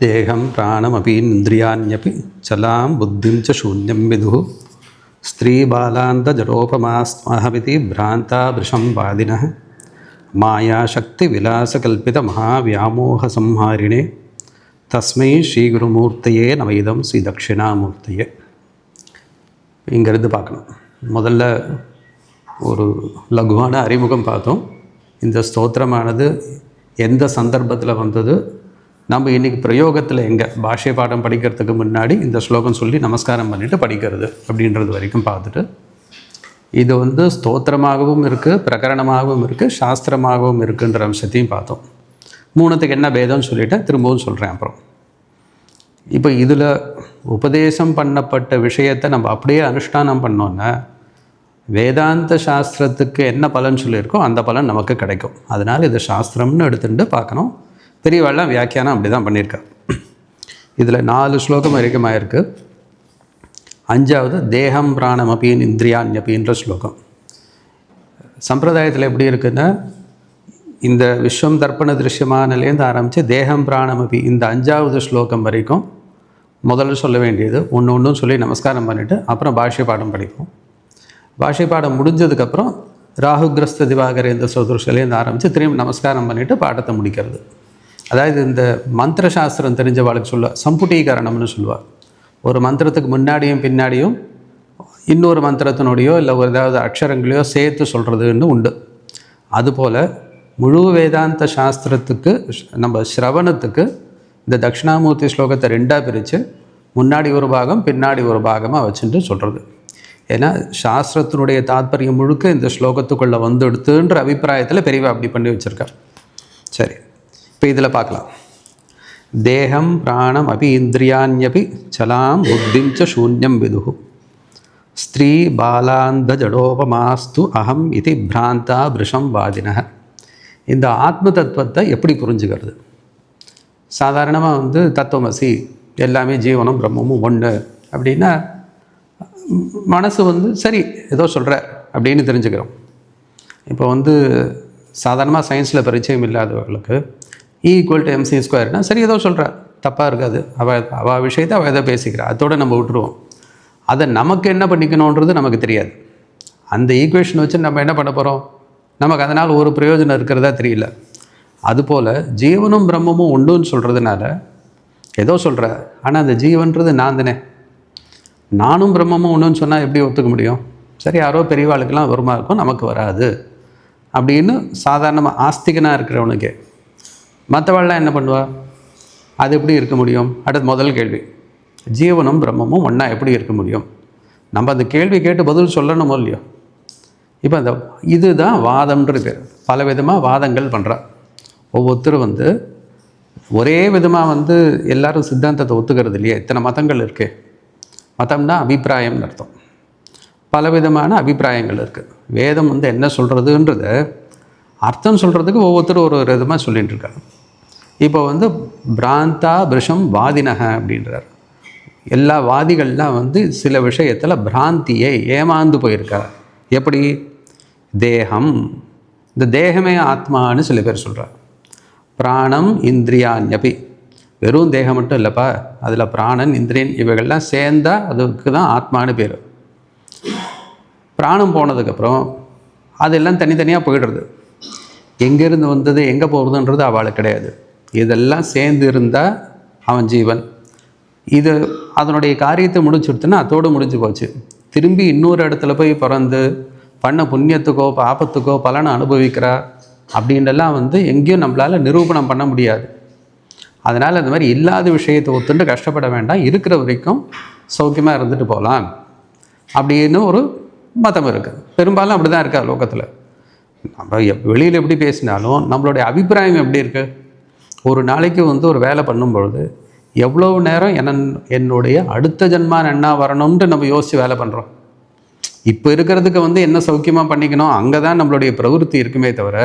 தேகம் பிராணமபி இந்திரியாண்யபி சலாம் புத்திம் ச சூன்யம் விதுः ஸ்திரீபாலாந்த ஜடோபமாஸ்மஹமிதி பிராந்தா பிருஷம் வாதினः மாயாசக்தி விலாசகல்பித மகாவியாமோக சம்ஹாரிணே தஸ்மை ஸ்ரீகுருமூர்த்தையே நமயிதம் ஸ்ரீ தட்சிணாமூர்த்தையே. இங்கேருந்து பார்க்கணும். முதல்ல ஒரு லகுவான அறிமுகம் பார்த்தோம். இந்த ஸ்தோத்திரமானது எந்த சந்தர்ப்பத்தில் வந்தது, நம்ம இன்றைக்கி பிரயோகத்தில் எங்கே பாஷ்ய பாடம் படிக்கிறதுக்கு முன்னாடி இந்த ஸ்லோகம் சொல்லி நமஸ்காரம் பண்ணிவிட்டு படிக்கிறது அப்படின்றது வரைக்கும் பார்த்துட்டு, இது ஸ்தோத்திரமாகவும் இருக்குது, பிரகரணமாகவும் இருக்குது, சாஸ்திரமாகவும் இருக்குன்ற அம்சத்தையும் பார்த்தோம். மூணுத்துக்கு என்ன பேதம்னு சொல்லிவிட்டேன், திரும்பவும் சொல்கிறேன். அப்புறம் இப்போ இதில் உபதேசம் பண்ணப்பட்ட விஷயத்தை நம்ம அப்படியே அனுஷ்டானம் பண்ணோன்னா வேதாந்த சாஸ்திரத்துக்கு என்ன பலன் சொல்லியிருக்கோ அந்த பலன் நமக்கு கிடைக்கும். அதனால் இது சாஸ்திரம்னு எடுத்துகிட்டு பார்க்கணும். பெரியவாள்லாம் வியாக்கியானம் அப்படி தான் பண்ணியிருக்கா. இதில் 4 ஸ்லோகம் வரைக்கும் ஆயிருக்கு. 5வது தேகம் பிராணமபின் இந்திரியாண்யபின்ற ஸ்லோகம். சம்பிரதாயத்தில் எப்படி இருக்குன்னா, இந்த விஸ்வம் தர்ப்பண திருஷ்யமானலேருந்து ஆரம்பித்து தேகம் பிராணமபி இந்த 5வது ஸ்லோகம் வரைக்கும் முதல்ல சொல்ல வேண்டியது ஒன்றும் சொல்லி நமஸ்காரம் பண்ணிவிட்டு அப்புறம் பாஷ்ய பாடம் படிப்போம். பாஷ்ய பாடம் முடிஞ்சதுக்கப்புறம் ராகுகிரஸ்த திவாகரேந்திர சதுர்ஷலேருந்து ஆரம்பித்து திரும்பி நமஸ்காரம் பண்ணிவிட்டு பாடத்தை முடிக்கிறது. அதாவது இந்த மந்திர சாஸ்திரம் தெரிஞ்சவாளுக்கு சொல்லுவாள், சம்புட்டீகரணம்னு சொல்லுவாள். ஒரு மந்திரத்துக்கு முன்னாடியும் பின்னாடியும் இன்னொரு மந்திரத்தினுடையோ இல்லை ஒரு ஏதாவது அக்ஷரங்களையோ சேர்த்து சொல்கிறதுன்னு உண்டு. அதுபோல் முழு வேதாந்த சாஸ்திரத்துக்கு நம்ம ஸ்ரவணத்துக்கு இந்த தட்சிணாமூர்த்தி ஸ்லோகத்தை 2ஆக பிரித்து முன்னாடி ஒரு பாகம் பின்னாடி ஒரு பாகமாக வச்சுட்டு சொல்கிறது. ஏன்னா சாஸ்திரத்தினுடைய தாத்பரியம் முழுக்க இந்த ஸ்லோகத்துக்குள்ளே எடுத்துன்ற அபிப்பிராயத்தில் பெரியவா அப்படி பண்ணி வச்சுருக்கார். சரி, இப்போ இதில் பார்க்கலாம். தேகம் பிராணம் அபி இந்திரியாண்யபி சலாம் புத்திம் ச சூன்யம் விதுः ஸ்திரீ பாலாந்த ஜடோபமாஸ்து அகம் இதி பிராந்தா பிருஷம் வாதினः. இந்த ஆத்ம தத்துவத்தை எப்படி புரிஞ்சுக்கிறது? சாதாரணமாக தத்துவமசி எல்லாமே ஜீவனும் பிரம்மமும் ஒன்று அப்படின்னா மனசு சரி ஏதோ சொல்கிற அப்படின்னு தெரிஞ்சுக்கிறோம். இப்போ சாதாரணமாக சயின்ஸில் பரிச்சயம் இல்லாதவர்களுக்கு E=mc², சரி ஏதோ சொல்கிறா, தப்பாக இருக்காது, அவள் விஷயத்தை அவள் எதை பேசிக்கிறா, அதோடு நம்ம விட்டுருவோம். அதை நமக்கு என்ன பண்ணிக்கணுன்றது நமக்கு தெரியாது. அந்த ஈக்குவேஷன் வச்சு நம்ம என்ன பண்ண போகிறோம், நமக்கு அதனால் ஒரு பிரயோஜனம் இருக்கிறதா தெரியல. அதுபோல் ஜீவனும் பிரம்மமும் ஒன்றுன்னு சொல்கிறதுனால ஏதோ சொல்கிற, ஆனால் அந்த ஜீவன்றது நான் தானே, நானும் பிரம்மமும் ஒன்றுன்னு சொன்னால் எப்படி ஒத்துக்க முடியும்? சரி, யாரோ பெரியவாளுக்கெல்லாம் வருமா இருக்கும், நமக்கு வராது அப்படின்னு சாதாரணமாக ஆஸ்திகனாக இருக்கிறவனுக்கே. மற்றவாள்லாம் என்ன பண்ணுவா, அது எப்படி இருக்க முடியும்? அடுத்து முதல் கேள்வி, ஜீவனும் பிரம்மமும் ஒன்றா எப்படி இருக்க முடியும்? நம்ம அந்த கேள்வி கேட்டு பதில் சொல்லணுமோ இல்லையோ? இப்போ அந்த இதுதான் வாதம்ன்ற பேர். பல விதமாக வாதங்கள் பண்ணுறா. ஒவ்வொருத்தரும் ஒரே விதமாக எல்லாரும் சித்தாந்தத்தை ஒத்துக்கிறது இல்லையா? இத்தனை மதங்கள் இருக்குது. மதம்னா அபிப்பிராயம்னு அர்த்தம். பலவிதமான அபிப்பிராயங்கள் இருக்குது. வேதம் என்ன சொல்கிறதுன்றத அர்த்தம் சொல்கிறதுக்கு ஒவ்வொருத்தரும் ஒரு விதமாக சொல்லிகிட்டு இருக்காங்க. இப்போ பிராந்தா பிருஷம் வாதினக அப்படின்றார். எல்லா வாதிகள்லாம் சில விஷயத்தில் பிராந்தியை ஏமாந்து போயிருக்கார். எப்படி? தேகம், இந்த தேகமே ஆத்மான்னு சில பேர் சொல்கிறார். பிராணம் இந்திரியாண்யபி, வெறும் தேகம் மட்டும் இல்லைப்பா, அதில் பிராணன் இந்திரியன் இவைகள்லாம் சேர்ந்தால் அதுக்கு தான் ஆத்மானு பேர். பிராணம் போனதுக்கப்புறம் அதெல்லாம் தனித்தனியாக போயிடுறது. எங்கேருந்து வந்தது எங்கே போகிறதுன்றது அவளுக்கு கிடையாது. இதெல்லாம் சேர்ந்து இருந்தால் அவன் ஜீவன். இது அதனுடைய காரியத்தை முடிச்சுடுத்துன்னா அதோடு முடிஞ்சு போச்சு. திரும்பி இன்னொரு இடத்துல போய் பிறந்து பண்ண புண்ணியத்துக்கோ பாபத்துக்கோ பலனை அனுபவிக்கிறா அப்படின்றலாம் எங்கேயும் நம்மளால் நிரூபணம் பண்ண முடியாது. அதனால் அந்த மாதிரி இல்லாத விஷயத்தை ஒத்துண்டு கஷ்டப்பட வேண்டாம், இருக்கிற வரைக்கும் சௌக்கியமாக இருந்துட்டு போகலாம் அப்படின்னு ஒரு மதம் இருக்குது. பெரும்பாலும் அப்படி தான் இருக்கா லோகத்தில். நம்ம வெளியில் எப்படி பேசினாலும் நம்மளுடைய அபிப்பிராயம் எப்படி இருக்குது? ஒரு நாளைக்கு ஒரு வேலை பண்ணும்பொழுது எவ்வளோ நேரம் என்னுடைய அடுத்த ஜென்மா என்ன வரணும்னு நம்ம யோசித்து வேலை பண்ணுறோம். இப்போ இருக்கிறதுக்கு என்ன சௌக்கியமாக பண்ணிக்கணும், அங்கே தான் நம்மளுடைய பிரவருத்தி இருக்குமே தவிர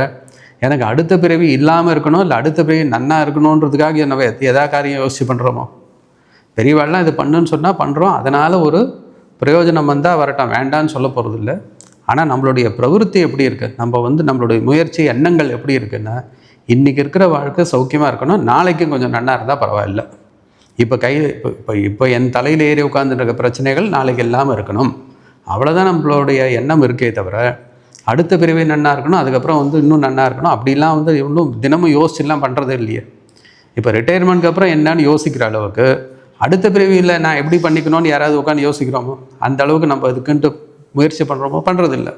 எனக்கு அடுத்த பிறவி இல்லாமல் இருக்கணும் இல்லை அடுத்த பிறவி நன்னா இருக்கணுன்றதுக்காக நம்ம எதா காரியம் யோசித்து பண்ணுறோமோ? பெரியவாள்லாம் இது பண்ணுன்னு சொன்னால் பண்ணுறோம். அதனால் ஒரு பிரயோஜனம் வந்தால் வரட்டும், வேண்டான்னு சொல்ல போகிறது இல்லை. ஆனால் நம்மளுடைய பிரவருத்தி எப்படி இருக்குது, நம்ம நம்மளுடைய முயற்சி எண்ணங்கள் எப்படி இருக்குன்னா, இன்றைக்கி இருக்கிற வாழ்க்கை சௌக்கியமாக இருக்கணும், நாளைக்கும் கொஞ்சம் நன்னா இருந்தால் பரவாயில்ல இப்போ கையில் இப்போ என் தலையில் ஏறி உட்காந்துருக்க பிரச்சனைகள் நாளைக்கு இல்லாமல் இருக்கணும், அவ்வளோதான் நம்மளுடைய எண்ணம் இருக்கே தவிர அடுத்த பிரிவு நன்னா இருக்கணும், அதுக்கப்புறம் இன்னும் நன்னா இருக்கணும் அப்படிலாம் இன்னும் தினமும் யோசிச்சுலாம் பண்ணுறதே இல்லையே. இப்போ ரிட்டையர்மெண்ட்க்கு அப்புறம் என்னன்னு யோசிக்கிற அளவுக்கு அடுத்த பிரிவில் நான் எப்படி பண்ணிக்கணும்னு யாராவது உட்காந்து யோசிக்கிறோமோ? அந்த அளவுக்கு நம்ம இதுக்குன்ட்டு முயற்சி பண்ணுறோமோ? பண்ணுறதில்லை.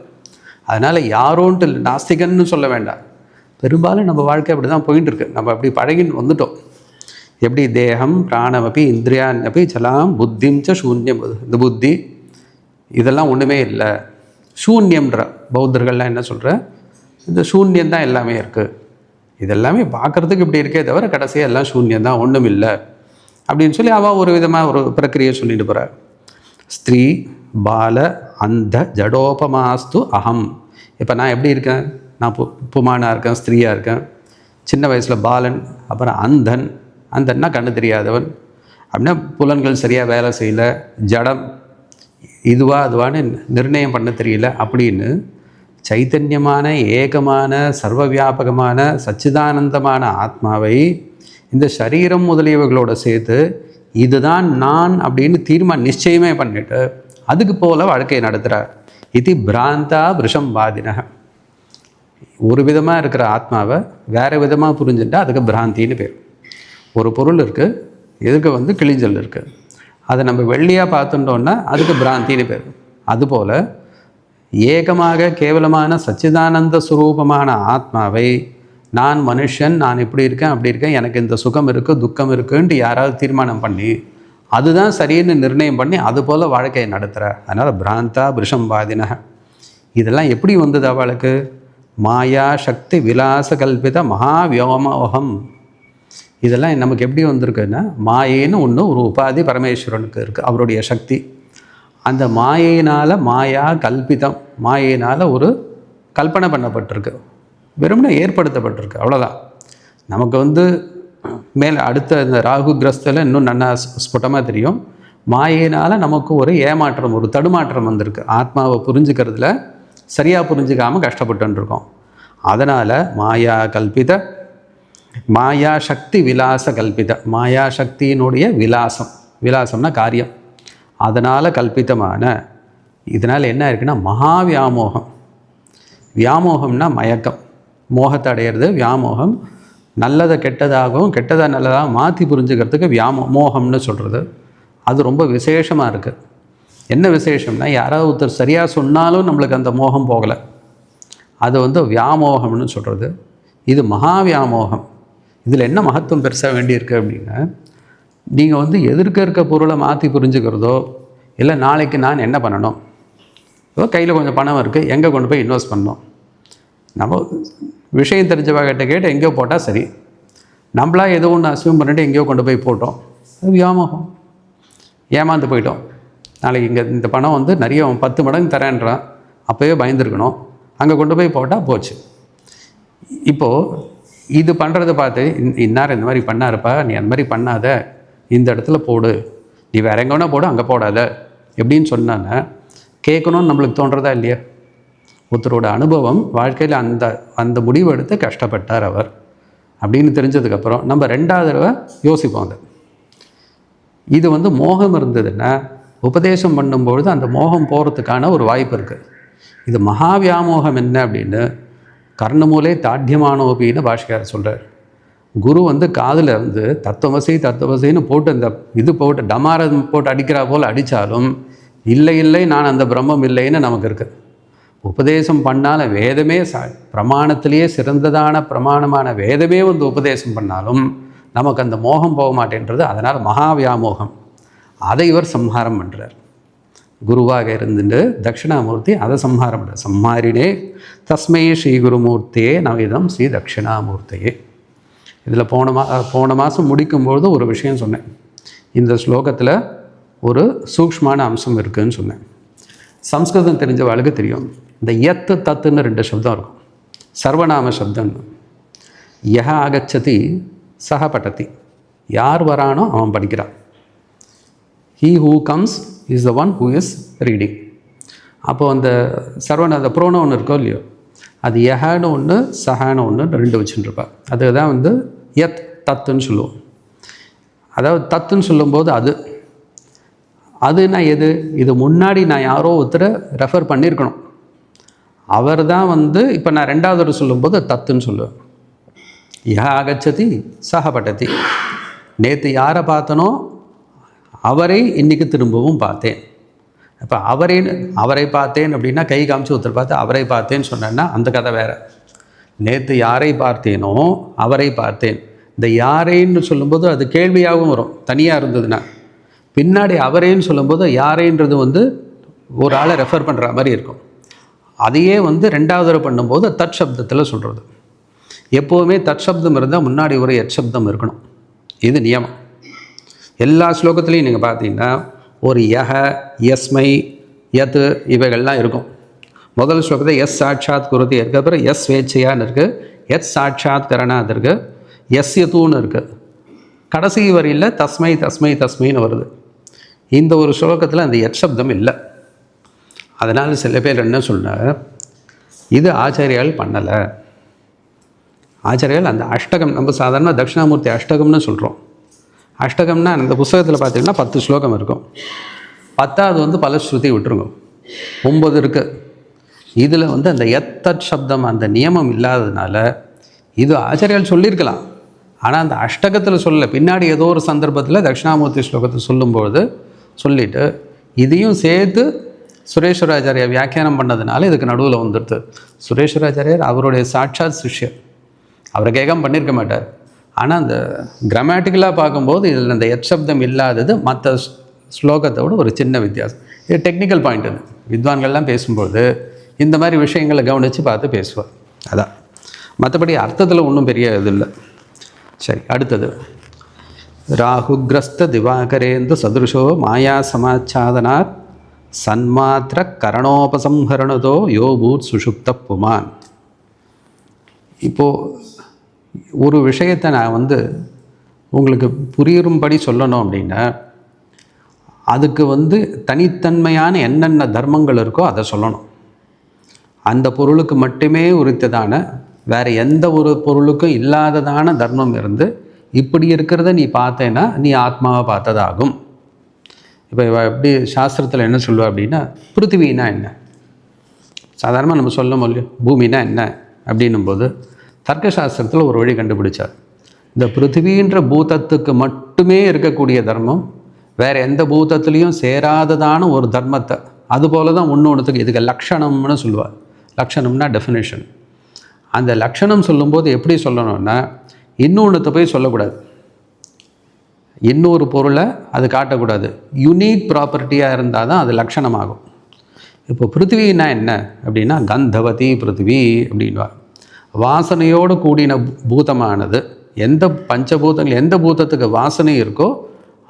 அதனால் யாரோன்ட்டு நாஸ்திகன்னு சொல்ல வேண்டாம், பெரும்பாலும் நம்ம வாழ்க்கை அப்படி தான் போயின்னு இருக்கு. நம்ம அப்படி பழகின்னு வந்துட்டோம். எப்படி தேகம் பிராணமப்பி இந்திரியான்னப்பி சலாம் புத்திம் ச சூன்யம். இந்த புத்தி இதெல்லாம் ஒன்றுமே இல்லை, சூன்யம்ன்ற பௌத்தர்கள்லாம் என்ன சொல்கிற, இந்த சூன்யந்தான் எல்லாமே இருக்குது, இதெல்லாமே பார்க்குறதுக்கு இப்படி இருக்கே தவிர கடைசியாக எல்லாம் சூன்யந்தான், ஒன்றும் இல்லை அப்படின்னு சொல்லி அவள் ஒரு விதமாக ஒரு பிரக்கிரியை சொல்லிட்டு போகிறார். ஸ்திரீ பால அந்த ஜடோபமாஸ்து அகம். இப்போ நான் எப்படி இருக்கேன்? நான் புமானாக இருக்கேன், ஸ்திரீயாக இருக்கேன், சின்ன வயசில் பாலன், அப்புறம் அந்தன்னா கண்ணு தெரியாதவன், அப்படின்னா புலன்கள் சரியாக வேலை செய்யலை, ஜடம், இதுவா அதுவான்னு நிர்ணயம் பண்ண தெரியல அப்படின்னு சைத்தன்யமான ஏகமான சர்வ வியாபகமான சச்சிதானந்தமான ஆத்மாவை இந்த சரீரம் முதலியவைகளோடு சேர்த்து இதுதான் நான் அப்படின்னு நிச்சயமே பண்ணிட்டு அதுக்கு போல வாழ்க்கையை நடத்துகிறார். இது பிராந்தா விஷம் வாதினக. ஒரு விதமாக இருக்கிற ஆத்மாவை வேறு விதமாக புரிஞ்சுட்டா அதுக்கு பிராந்தின்னு பேர். ஒரு பொருள் இருக்குது, எதுக்கு கிழிஞ்சல் இருக்குது, அதை நம்ம வெள்ளியாக பார்த்துட்டோன்னா அதுக்கு பிராந்தின்னு பேர். அதுபோல் ஏகமாக கேவலமான சச்சிதானந்த சுரூபமான ஆத்மாவை நான் மனுஷன், நான் இப்படி இருக்கேன் அப்படி இருக்கேன், எனக்கு இந்த சுகம் இருக்குது துக்கம் இருக்குன்ட்டு யாராவது தீர்மானம் பண்ணி அதுதான் சரின்னு நிர்ணயம் பண்ணி அதுபோல் வாழ்க்கையை நடத்துகிற. அதனால் பிராந்தா விஷம்வாதினக. இதெல்லாம் எப்படி வந்தது அவளுக்கு? மாயா சக்தி விலாச கல்பித மகாவியோமோகம். இதெல்லாம் நமக்கு எப்படி வந்திருக்குன்னா, மாயேன்னு ஒன்று ஒரு உபாதி பரமேஸ்வரனுக்கு இருக்குது, அவருடைய சக்தி. அந்த மாயையினால் மாயா கல்பிதம், மாயையினால் ஒரு கல்பனை பண்ணப்பட்டிருக்கு, வெறும்னா ஏற்படுத்தப்பட்டிருக்கு, அவ்வளோதான். நமக்கு மேலே அடுத்த இந்த ராகு கிரஸ்தில் இன்னும் நல்லா ஸ்புட்டமாக தெரியும். மாயினால் நமக்கு ஒரு ஏமாற்றம், ஒரு தடுமாற்றம் வந்திருக்கு. ஆத்மாவை புரிஞ்சுக்கிறதுல சரியாக புரிஞ்சுக்காமல் கஷ்டப்பட்டுருக்கோம். அதனால் மாயா கல்பித, மாயா சக்தி விலாச கல்பித, மாயா சக்தியினுடைய விலாசம், விலாசம்னா காரியம், அதனால் கல்பித்தமான இதனால் என்ன இருக்குன்னா மகாவியாமோகம். வியாமோகம்னா மயக்கம், மோகத்தை அடையிறது வியாமோகம். நல்லதை கெட்டதாகவும் கெட்டதை நல்லதாக மாற்றி புரிஞ்சுக்கிறதுக்கு மோகம்னு சொல்கிறது. அது ரொம்ப விசேஷமாக இருக்குது. என்ன விசேஷம்னா, யாராவது ஒருத்தர் சரியாக சொன்னாலும் நம்மளுக்கு அந்த மோகம் போகலை, அது வியாமோகம்னு சொல்கிறது. இது மகாவியாமோகம். இதில் என்ன மகத்துவம் பெருசாக வேண்டியிருக்கு அப்படின்னா, நீங்கள் எதிர்க்க இருக்க பொருளை மாற்றி புரிஞ்சுக்கிறதோ, இல்லை நாளைக்கு நான் என்ன பண்ணணும், கையில் கொஞ்சம் பணம் இருக்குது, எங்கே கொண்டு போய் இன்வெஸ்ட் பண்ணணும், நம்ம விஷயம் தெரிஞ்சவங்கிட்ட கேட்டு எங்கேயோ போட்டால் சரி, நம்மளாக ஏதோ ஒன்று அசியூம் பண்ணிட்டு எங்கேயோ கொண்டு போய் போட்டோம், அது வியாமோகம். ஏமாந்து போயிட்டோம். நாளைக்கு இங்கே இந்த பணம் நிறைய 10 மடங்கு தரேன்றான், அப்போவே பயந்துருக்கணும், அங்கே கொண்டு போய் போட்டால் போச்சு. இப்போது இது பண்ணுறதை பார்த்து இன்னார் இந்த மாதிரி பண்ணாருப்பா, நீ அந்த மாதிரி பண்ணாத, இந்த இடத்துல போடு, நீ வேற எங்கே வேணால் போடு, அங்கே போடாத எப்படின்னு சொன்னான்னா கேட்கணும்னு நம்மளுக்கு தோன்றதா இல்லையா? ஒருத்தரோட அனுபவம் வாழ்க்கையில் அந்த முடிவு எடுத்து கஷ்டப்பட்டார் அவர் அப்படின்னு தெரிஞ்சதுக்கப்புறம் நம்ம 2வது தடவை யோசிப்போம். அது இது மோகம் இருந்ததுன்னா உபதேசம் பண்ணும்பொழுது அந்த மோகம் போகிறதுக்கான ஒரு வாய்ப்பு இருக்குது. இது மகாவியாமோகம் என்ன அப்படின்னு கர்ணமூலே தாட்யமானோபின்னு பாஷ்யக்காரர் சொல்கிறார். குரு காதில் தத்துவமசின்னு போட்டு இந்த போட்டு டமாரம் போட்டு அடிக்கிறா போல் அடித்தாலும் இல்லை நான் அந்த பிரம்மம் இல்லைன்னு நமக்கு இருக்குது. உபதேசம் பண்ணால வேதமே பிரமாணத்திலேயே சிறந்ததான பிரமாணமான வேதமே உபதேசம் பண்ணாலும் நமக்கு அந்த மோகம் போக மாட்டேன்றது. அதனால் மகாவியாமோகம். அதை இவர் சம்ஹாரம் பண்ணுறார். குருவாக இருந்துட்டு தட்சிணாமூர்த்தி அதை சம்ஹாரம் பண்ணுறார். சம்ஹாரினே தஸ்மை ஸ்ரீ குருமூர்த்தியே நவிதம் ஸ்ரீ தட்சிணாமூர்த்தியே. இதில் போன மாதம் முடிக்கும்பொழுது ஒரு விஷயம் சொன்னேன். இந்த ஸ்லோகத்தில் ஒரு சூக்ஷ்மான அம்சம் இருக்குதுன்னு சொன்னேன். சம்ஸ்கிருதம் தெரிஞ்சவாளுக்கு தெரியும். இந்த யத்து தத்துன்னு 2 சப்தம் இருக்கும். சர்வநாம சப்தம். யஹ ஆகச்சதி சஹ பட்டதி. யார் வரானோ அவன் படிக்கிறான். He who comes is the one who is reading. அப்போது அந்த அந்த ப்ரோனோன் இருக்கோ இல்லையோ, அது யஹான்னு ஒன்று சஹான்னு ஒன்று 2 வச்சுட்டுருப்பா. அதுதான் யத் தத்துன்னு சொல்லுவோம். அதாவது தத்துன்னு சொல்லும்போது அதுனா எது? இது முன்னாடி நான் யாரோ ஒருத்தரை ரெஃபர் பண்ணியிருக்கணும். அவர் தான் வந்து இப்போ நான் ரெண்டாவது தடவை சொல்லும்போது தத்துன்னு சொல்லுவேன். யா ஆகச்சதி சஹ பட்டதி. நேற்று யாரை பார்த்தனோ அவரை இன்றைக்கி திரும்பவும் பார்த்தேன். இப்போ அவரை பார்த்தேன் அப்படின்னா கை காமிச்சு ஒருத்தர் பார்த்து அவரை பார்த்தேன்னு சொன்னேன்னா அந்த கதை வேறு. நேற்று யாரை பார்த்தேனோ அவரை பார்த்தேன். இந்த யாரேன்னு சொல்லும்போது அது கேள்வியாகவும் வரும் தனியாக இருந்ததுன்னா. பின்னாடி அவரேன்னு சொல்லும்போது யாரேன்றது வந்து ஒரு ஆளை ரெஃபர் பண்ணுற மாதிரி இருக்கும். அதையே வந்து ரெண்டாவது தடவை பண்ணும்போது தட் சப்தத்தில் சொல்கிறது. எப்போவுமே தட் சப்தம் இருந்தால் முன்னாடி ஒரு எட் சப்தம் இருக்கணும். இது நியமம். எல்லா ஸ்லோகத்துலேயும் நீங்கள் பார்த்தீங்கன்னா ஒரு யஹ, யஸ்மை, யத் இவைகள்லாம் இருக்கும். முதல் ஸ்லோகத்தை எஸ் சாட்சாத் குருதி இருக்குது, அப்புறம் எஸ் ஸ்வேச்சையான்னு இருக்குது, எஸ் சாட்சாத் கரணாத் இருக்குது, எஸ் யதூன்னு இருக்குது. கடைசி வரியில் தஸ்மை தஸ்மை தஸ்மைன்னு வருது. இந்த ஒரு ஸ்லோகத்தில் அந்த எட் சப்தம் இல்லை. அதனால் சில பேர் என்ன சொன்னார், இது ஆச்சாரியால் பண்ணலை. ஆச்சாரியால் அந்த அஷ்டகம், நம்ம சாதாரண தட்சிணாமூர்த்தி அஷ்டகம்னு சொல்கிறோம். அஷ்டகம்னா அந்த புஸ்தகத்தில் பார்த்திங்கன்னா 10 ஸ்லோகம் இருக்கும். 10வது வந்து பல ஸ்ருதி விட்டுருங்க, 9 இருக்குது. இதில் வந்து அந்த எத்தட் சப்தம் அந்த நியமம் இல்லாததுனால இது ஆச்சாரியால் சொல்லியிருக்கலாம். ஆனால் அந்த அஷ்டகத்தில் சொல்ல பின்னாடி ஏதோ ஒரு சந்தர்ப்பத்தில் தட்சிணாமூர்த்தி ஸ்லோகத்தை சொல்லும்பொழுது சொல்லிவிட்டு இதையும் சேர்த்து சுரேஸ்வராச்சாரியார் வியாக்கியானம் பண்ணதுனால இதுக்கு நடுவில் வந்துடுது. சுரேஸ்வராச்சாரியார் அவருடைய சாட்சாத் சிஷ்யர், அவரை கேட்காம பண்ணியிருக்க மாட்டார். ஆனால் அந்த கிராமட்டிக்கலாக பார்க்கும்போது இதில் அந்த எச்சப்தம் இல்லாதது மற்ற ஸ்லோகத்தோடு ஒரு சின்ன வித்தியாசம். இது டெக்னிக்கல் பாயிண்ட். அது வித்வான்கள்லாம் பேசும்போது இந்த மாதிரி விஷயங்களை கவனித்து பார்த்து பேசுவார். அதான், மற்றபடி அர்த்தத்தில் ஒன்றும் பெரிய இது இல்லை. சரி, அடுத்தது ராகுகிரஸ்த திவாகரேந்து சதுருஷோ மாயா சமாச்சாதனார் சன்மாத்திர கரணோபசம்ஹரணதோ யோபூத் சுஷுப்த புமான். இப்போது ஒரு விஷயத்தை நான் வந்து உங்களுக்கு புரியும்படி சொல்லணும் அப்படின்னா அதுக்கு வந்து தனித்தன்மையான என்னென்ன தர்மங்கள் இருக்கோ அதை சொல்லணும். அந்த பொருளுக்கு மட்டுமே உரித்ததான வேறு எந்த ஒரு பொருளுக்கும் இல்லாததான தர்மம் இருந்து இப்படி இருக்கிறத நீ பார்த்தேன்னா நீ ஆத்மாவை பார்த்ததாகும். இப்போ எப்படி சாஸ்திரத்தில் என்ன சொல்லுவா அப்படின்னா, பிருத்திவினா என்ன, சாதாரணமாக நம்ம சொல்ல முடியும். பூமினா என்ன அப்படின்னும்போது தர்க்கசாஸ்திரத்தில் ஒரு வழி கண்டுபிடிச்சார். இந்த பிருத்திவின்ற பூதத்துக்கு மட்டுமே இருக்கக்கூடிய தர்மம் வேறு எந்த பூதத்துலேயும் சேராததான ஒரு தர்மத்தை, அதுபோல தான் ஒன்றுத்துக்கு இதுக்கு லக்ஷணம்னு சொல்லுவார். லக்ஷணம்னா டெஃபினேஷன். அந்த லக்ஷணம் சொல்லும்போது எப்படி சொல்லணும்னா இன்னொன்றுத்தை போய் சொல்லக்கூடாது, இன்னொரு பொருளை அது காட்டக்கூடாது. யுனிக் ப்ராப்பர்ட்டியாக இருந்தால் தான் அது லக்ஷணமாகும். இப்போ பிருத்திவின்னா என்ன அப்படின்னா கந்தவதி பிருத்திவி அப்படின்வா. வாசனையோடு கூடின பூதமானது எந்த பஞ்சபூதங்கள் எந்த பூதத்துக்கு வாசனை இருக்கோ